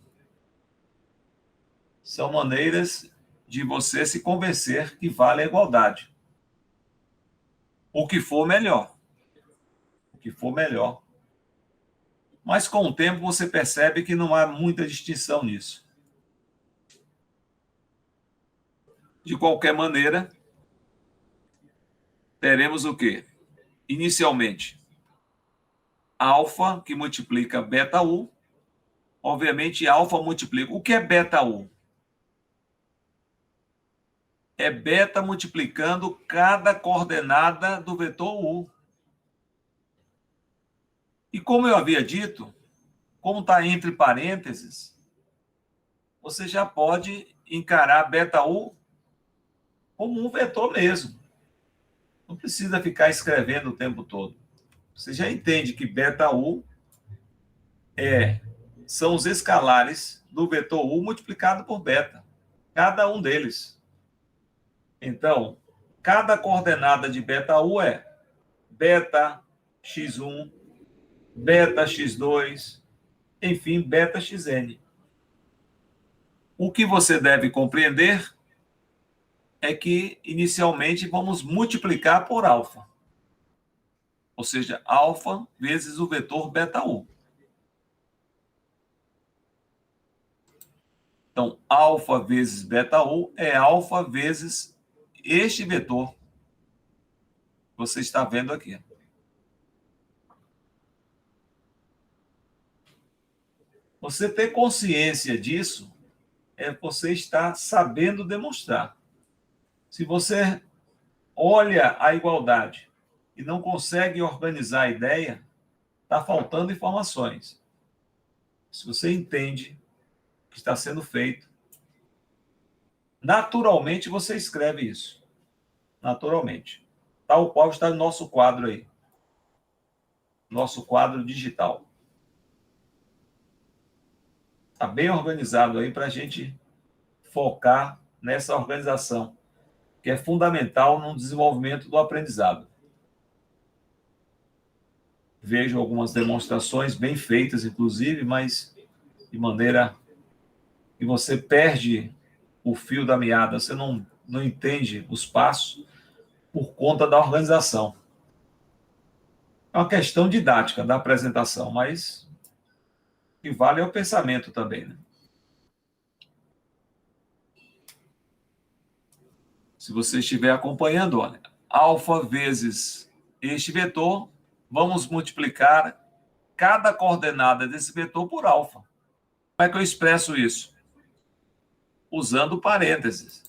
São maneiras de você se convencer que vale a igualdade. O que for melhor. O que for melhor. Mas com o tempo você percebe que não há muita distinção nisso. De qualquer maneira, teremos o quê? Inicialmente, alfa, que multiplica beta U. Obviamente, alfa multiplica. O que é beta U? É beta multiplicando cada coordenada do vetor U. E como eu havia dito, como está entre parênteses, você já pode encarar beta U como um vetor mesmo. Não precisa ficar escrevendo o tempo todo. Você já entende que beta U são os escalares do vetor U multiplicado por beta. Cada um deles. Então, cada coordenada de beta U é beta x1, beta x2, enfim, beta xn. O que você deve compreender é que, inicialmente, vamos multiplicar por alfa. Ou seja, alfa vezes o vetor beta U. Então, alfa vezes beta U é alfa vezes este vetor que você está vendo aqui. Você ter consciência disso é você estar sabendo demonstrar. Se você olha a igualdade e não consegue organizar a ideia, está faltando informações. Se você entende que está sendo feito. Naturalmente, você escreve isso. Naturalmente. Tal qual está no nosso quadro aí. Nosso quadro digital. Está bem organizado aí para a gente focar nessa organização, que é fundamental no desenvolvimento do aprendizado. Vejo algumas demonstrações bem feitas, inclusive, mas de maneira que você perde o fio da meada, você não entende os passos por conta da organização. É uma questão didática da apresentação, mas o que vale é o pensamento também, né? Se você estiver acompanhando, olha, alfa vezes este vetor, vamos multiplicar cada coordenada desse vetor por alfa. Como é que eu expresso isso? Usando parênteses.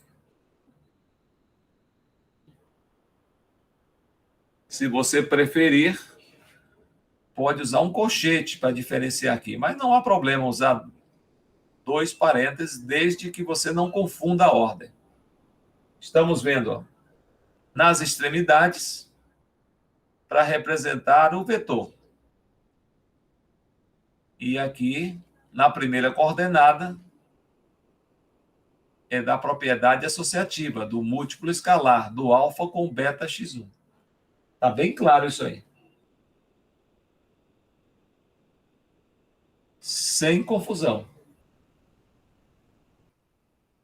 Se você preferir, pode usar um colchete para diferenciar aqui, mas não há problema usar 2 parênteses, desde que você não confunda a ordem. Estamos vendo, ó, nas extremidades, para representar o vetor. E aqui, na primeira coordenada, é da propriedade associativa, do múltiplo escalar, do alfa com beta x1. Está bem claro isso aí. Sem confusão.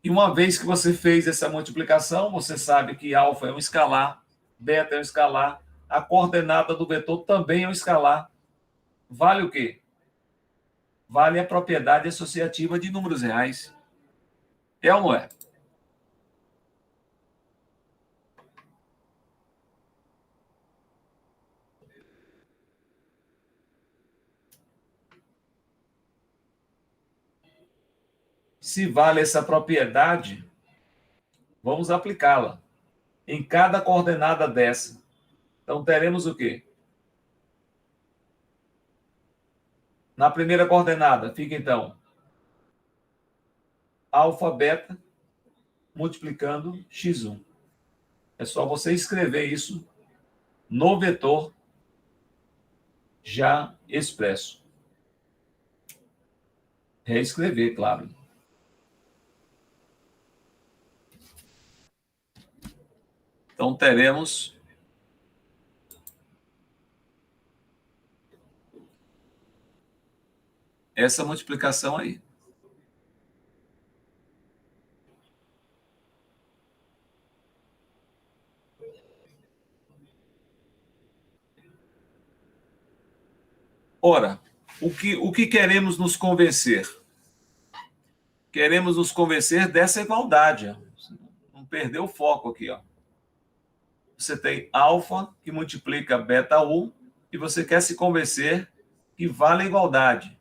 E uma vez que você fez essa multiplicação, você sabe que alfa é um escalar, beta é um escalar, a coordenada do vetor também é um escalar. Vale o quê? Vale a propriedade associativa de números reais. É ou não é? Se vale essa propriedade, vamos aplicá-la em cada coordenada dessa. Então, teremos o quê? Na primeira coordenada, fica então alfa, beta, multiplicando x1. É só você escrever isso no vetor já expresso. Reescrever, claro. Então, teremos essa multiplicação aí. Ora, o que queremos nos convencer? Queremos nos convencer dessa igualdade. Não perder o foco aqui, ó. Você tem alfa que multiplica beta U e você quer se convencer que vale a igualdade.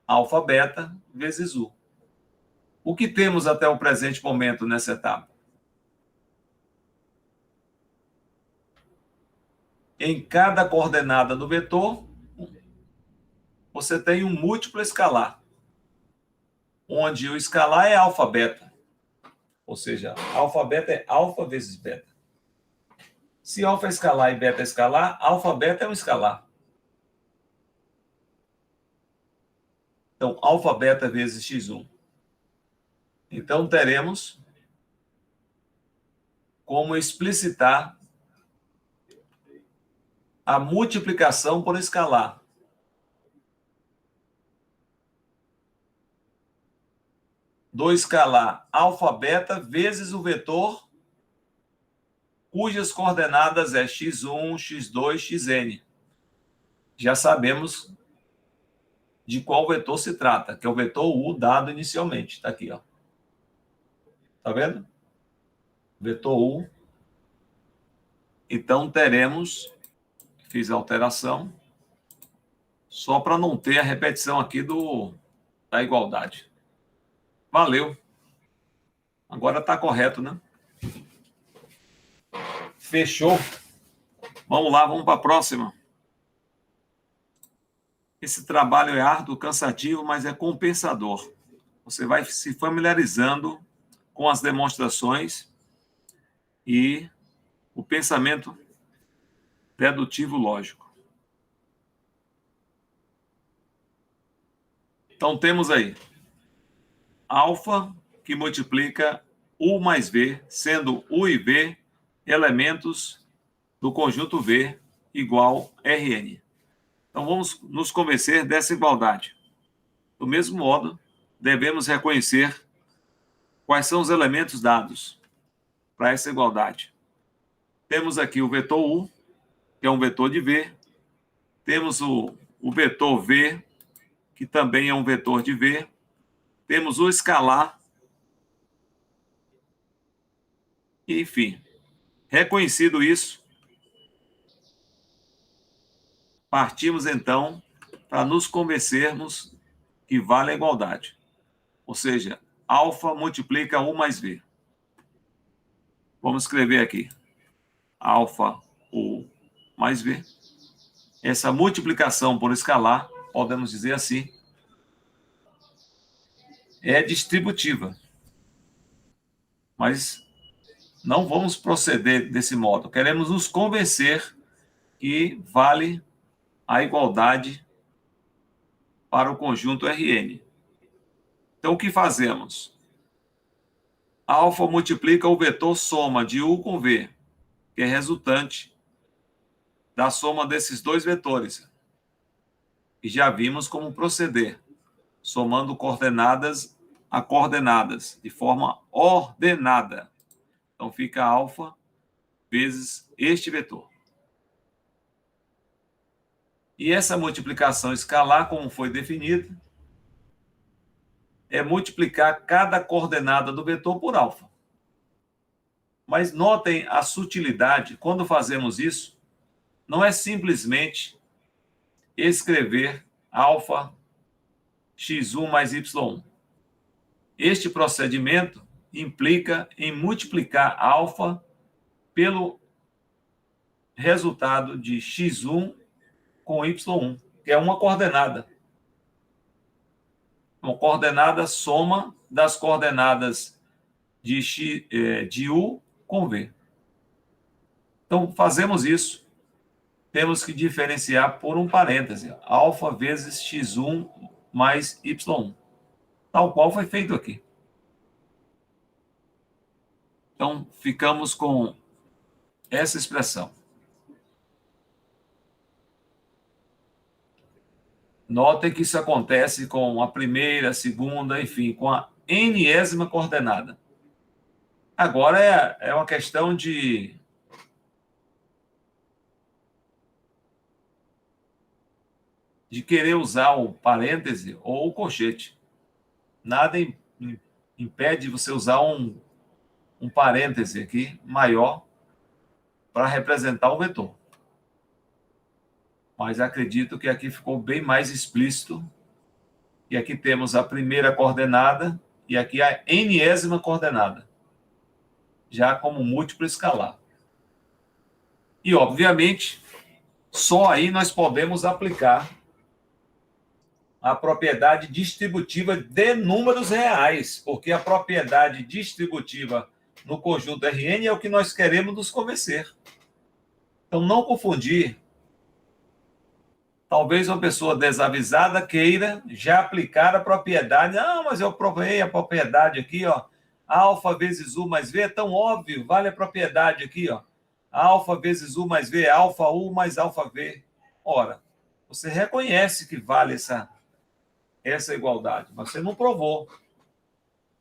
Alfa beta vezes U. O que temos até o presente momento nessa etapa? Em cada coordenada do vetor, você tem um múltiplo escalar, onde o escalar é alfa beta. Ou seja, alfa beta é alfa vezes beta. Se alfa é escalar e beta é escalar, alfa beta é um escalar. Então, alfa beta vezes x1. Então, teremos como explicitar a multiplicação por escalar. Do escalar alfa beta vezes o vetor cujas coordenadas é x1, x2, xn. Já sabemos de qual vetor se trata, que é o vetor U dado inicialmente. Está aqui, ó. Está vendo? Vetor U. Então, teremos, fiz a alteração, só para não ter a repetição aqui da igualdade. Valeu. Agora está correto, né? Fechou. Vamos lá, vamos para a próxima. Esse trabalho é árduo, cansativo, mas é compensador. você vai se familiarizando com as demonstrações e o pensamento dedutivo lógico. Então, temos aí alfa, que multiplica U mais V, sendo U e V elementos do conjunto V igual Rn. Então, vamos nos convencer dessa igualdade. Do mesmo modo, devemos reconhecer quais são os elementos dados para essa igualdade. Temos aqui o vetor U, que é um vetor de V. Temos o vetor V, que também é um vetor de V. Temos o escalar. E, enfim, reconhecido isso, partimos então para nos convencermos que vale a igualdade. Ou seja, alfa multiplica U mais V. Vamos escrever aqui. Alfa U mais V. Essa multiplicação por escalar, podemos dizer assim, é distributiva. Mas não vamos proceder desse modo. Queremos nos convencer que vale a igualdade para o conjunto Rn. Então, o que fazemos? Alfa multiplica o vetor soma de U com V, que é resultante da soma desses dois vetores. E já vimos como proceder, somando coordenadas a coordenadas, de forma ordenada. Então, fica alfa vezes este vetor. E essa multiplicação escalar, como foi definido, é multiplicar cada coordenada do vetor por alfa. Mas notem a sutilidade, quando fazemos isso, não é simplesmente escrever alfa x1 mais y1. Este procedimento implica em multiplicar alfa pelo resultado de x1 com y1, que é uma coordenada. Uma coordenada soma das coordenadas de U com V. Então, fazemos isso. Temos que diferenciar por um parêntese. Alfa vezes x1 mais y1. Tal qual foi feito aqui. Então, ficamos com essa expressão. Notem que isso acontece com a primeira, a segunda, enfim, com a n-ésima coordenada. Agora é uma questão de querer usar o parêntese ou o colchete. Nada impede você usar um parêntese aqui maior para representar o vetor. Mas acredito que aqui ficou bem mais explícito. E aqui temos a primeira coordenada e aqui a n-ésima coordenada, já como múltiplo escalar. E, obviamente, só aí nós podemos aplicar a propriedade distributiva de números reais, porque a propriedade distributiva no conjunto Rn é o que nós queremos nos convencer. Então, não confundir. Talvez uma pessoa desavisada queira já aplicar a propriedade. Não, mas eu provei a propriedade aqui, ó. Alfa vezes U mais V é tão óbvio, vale a propriedade aqui, ó. Alfa vezes U mais V é alfa U mais alfa V. Ora, você reconhece que vale essa igualdade, mas você não provou.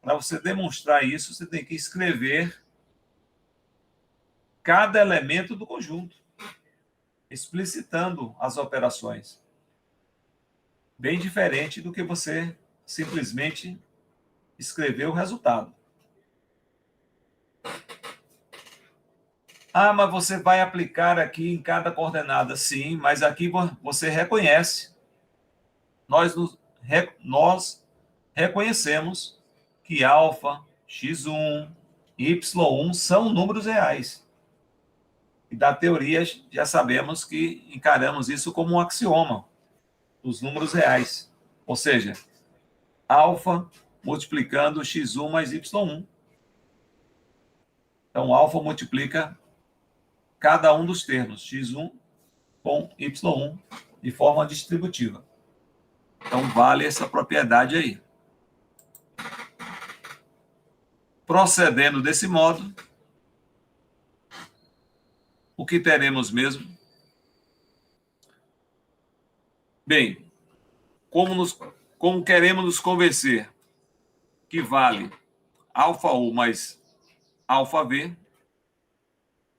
Para você demonstrar isso, você tem que escrever cada elemento do conjunto, explicitando as operações. Bem diferente do que você simplesmente escrever o resultado. Ah, mas você vai aplicar aqui em cada coordenada. Sim, mas aqui você reconhece. Nós reconhecemos que alfa, x1, y1 são números reais. E da teoria já sabemos que encaramos isso como um axioma, os números reais. Ou seja, alfa multiplicando x1 mais y1. Então, alfa multiplica cada um dos termos, x1 com y1, de forma distributiva. Então, vale essa propriedade aí. Procedendo desse modo, o que teremos mesmo? Bem, como queremos nos convencer que vale alfa U mais alfa V,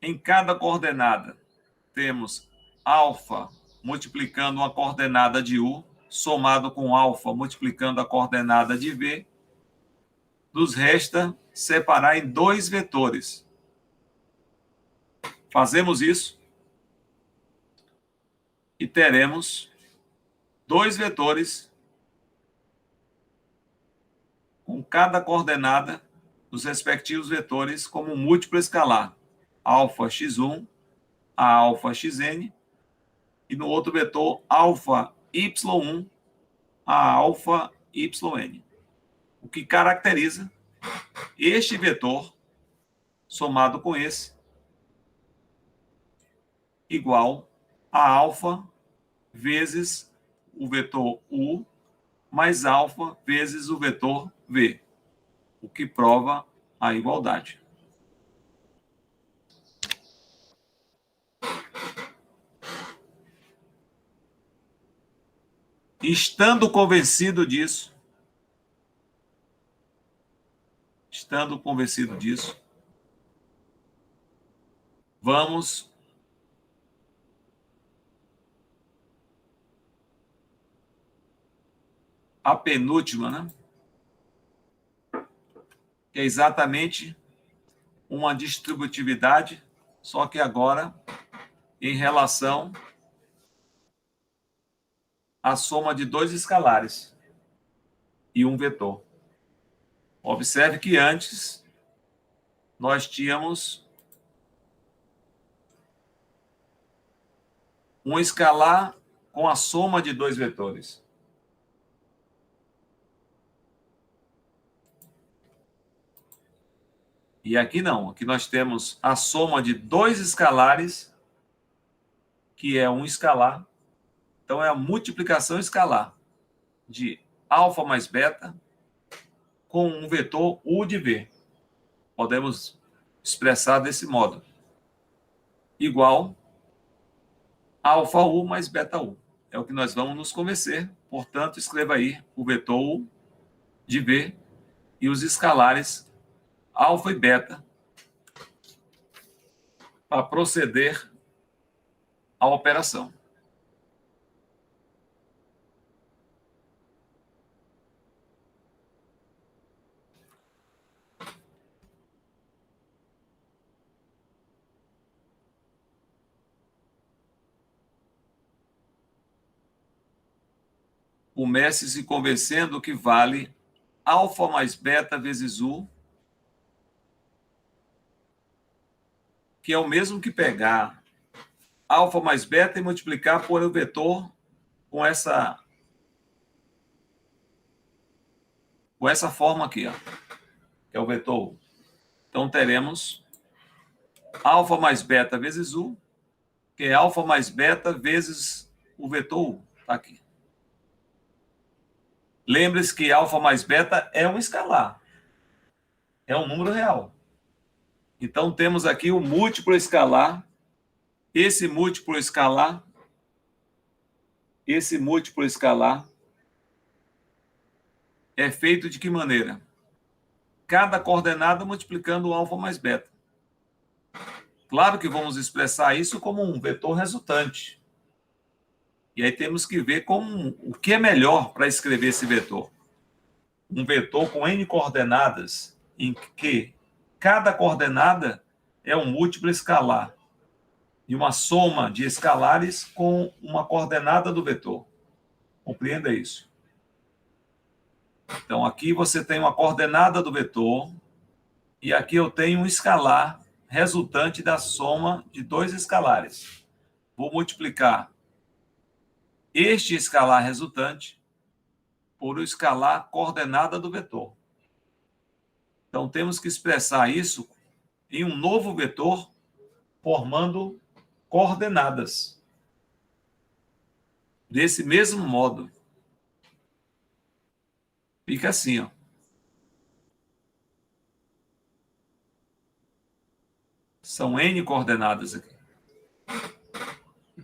em cada coordenada temos alfa multiplicando uma coordenada de U, somado com alfa multiplicando a coordenada de V, nos resta separar em dois vetores. Fazemos isso e teremos dois vetores com cada coordenada dos respectivos vetores como múltiplo escalar, alfa x1 a alfa xn, e no outro vetor alfa y1 a alfa yn. O que caracteriza este vetor somado com esse igual a alfa vezes o vetor u mais alfa vezes o vetor v, o que prova a igualdade. Estando convencido disso, vamos à penúltima, né? Que é exatamente uma distributividade, só que agora em relação à soma de dois escalares e um vetor. Observe que antes nós tínhamos um escalar com a soma de dois vetores. E aqui não, aqui nós temos a soma de dois escalares, que é um escalar. Então, é a multiplicação escalar de alfa mais beta com um vetor U de V. Podemos expressar desse modo. Igual alfa U mais beta U. É o que nós vamos nos convencer. Portanto, escreva aí o vetor U de V e os escalares alfa e beta para proceder à operação. Comece se convencendo que vale alfa mais beta vezes U, que é o mesmo que pegar alfa mais beta e multiplicar por o vetor com essa forma aqui, ó, que é o vetor U. Então, teremos alfa mais beta vezes U, que é alfa mais beta vezes o vetor U. Está aqui. Lembre-se que alfa mais beta é um escalar. É um número real. Então, temos aqui o múltiplo escalar. Esse múltiplo escalar é feito de que maneira? Cada coordenada multiplicando o alfa mais beta. Claro que vamos expressar isso como um vetor resultante. E aí temos que ver o que é melhor para escrever esse vetor. Um vetor com n coordenadas, em que cada coordenada é um múltiplo escalar e uma soma de escalares com uma coordenada do vetor. Compreenda isso. Então, aqui você tem uma coordenada do vetor e aqui eu tenho um escalar resultante da soma de dois escalares. Vou multiplicar este escalar resultante por o escalar coordenada do vetor. Então, temos que expressar isso em um novo vetor, formando coordenadas. Desse mesmo modo. Fica assim, ó. São N coordenadas aqui.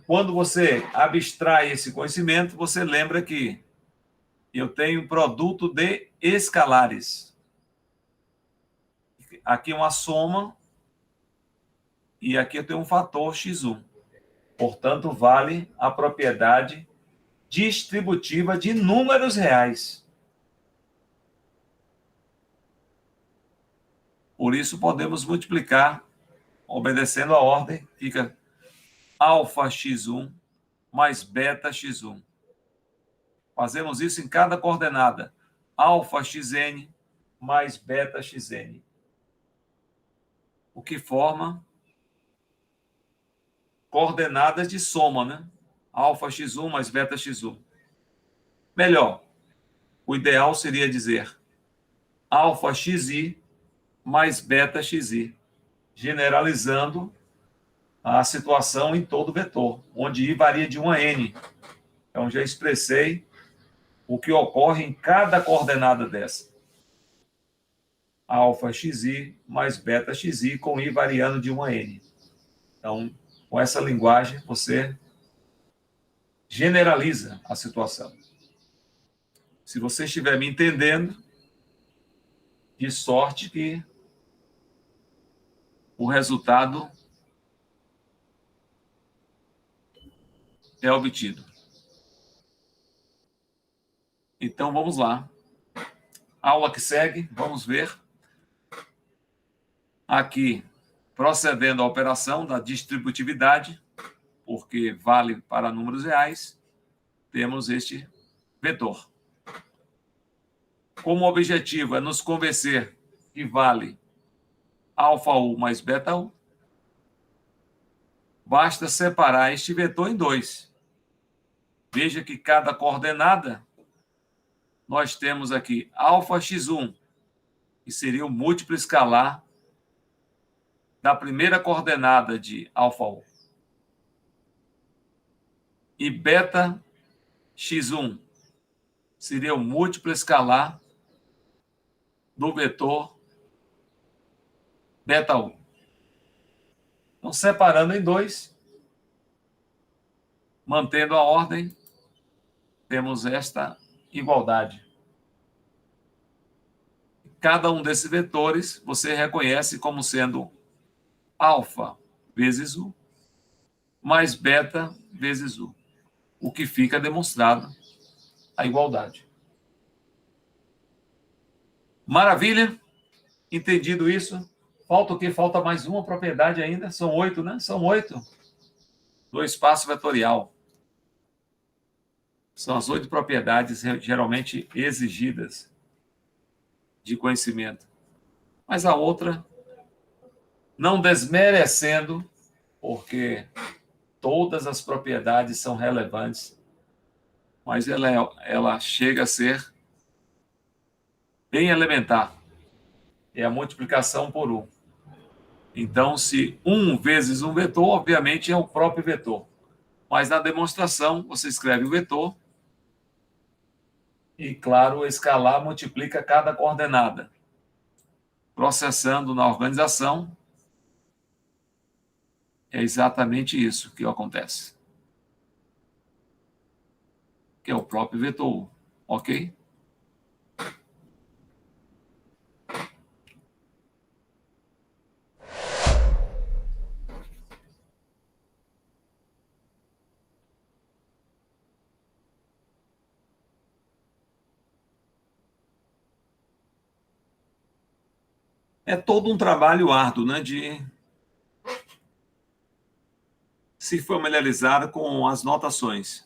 Quando você abstrai esse conhecimento, você lembra que eu tenho produto de escalares. Aqui uma soma e aqui eu tenho um fator x1. Portanto, vale a propriedade distributiva de números reais. Por isso, podemos multiplicar, obedecendo a ordem, fica alfa x1 mais beta x1. Fazemos isso em cada coordenada. Alfa xn mais beta xn. O que forma coordenadas de soma, né? Alfa x1 mais beta x1. Melhor, o ideal seria dizer alfa xi mais beta xi, generalizando a situação em todo vetor, onde i varia de 1 a n. Então, já expressei o que ocorre em cada coordenada dessa. Alfa xi mais beta xi, com i variando de 1 a n. Então, com essa linguagem, você generaliza a situação. Se você estiver me entendendo, de sorte que o resultado é obtido. Então, vamos lá. Aula que segue, vamos ver. Aqui, procedendo à operação da distributividade, porque vale para números reais, temos este vetor. Como objetivo é nos convencer que vale alfa U mais beta U, basta separar este vetor em dois. Veja que cada coordenada, nós temos aqui alfa x1, que seria o múltiplo escalar da primeira coordenada de alfa U. E beta x1 seria o múltiplo escalar do vetor beta U. Então, separando em dois, mantendo a ordem, temos esta igualdade. Cada um desses vetores você reconhece como sendo alfa vezes U mais beta vezes U, o que fica demonstrado a igualdade. Maravilha? Entendido isso? Falta o quê? Falta mais uma propriedade ainda. São 8, né? São 8 do espaço vetorial. São as 8 propriedades geralmente exigidas de conhecimento. Mas a outra, não desmerecendo, porque todas as propriedades são relevantes, mas ela chega a ser bem elementar. É a multiplicação por 1. Então, se 1 vezes um vetor, obviamente é o próprio vetor. Mas na demonstração, você escreve o vetor e, claro, o escalar multiplica cada coordenada. Processando na organização, é exatamente isso que acontece. Que é o próprio vetor U, ok? É todo um trabalho árduo, né, de se familiarizar com as notações.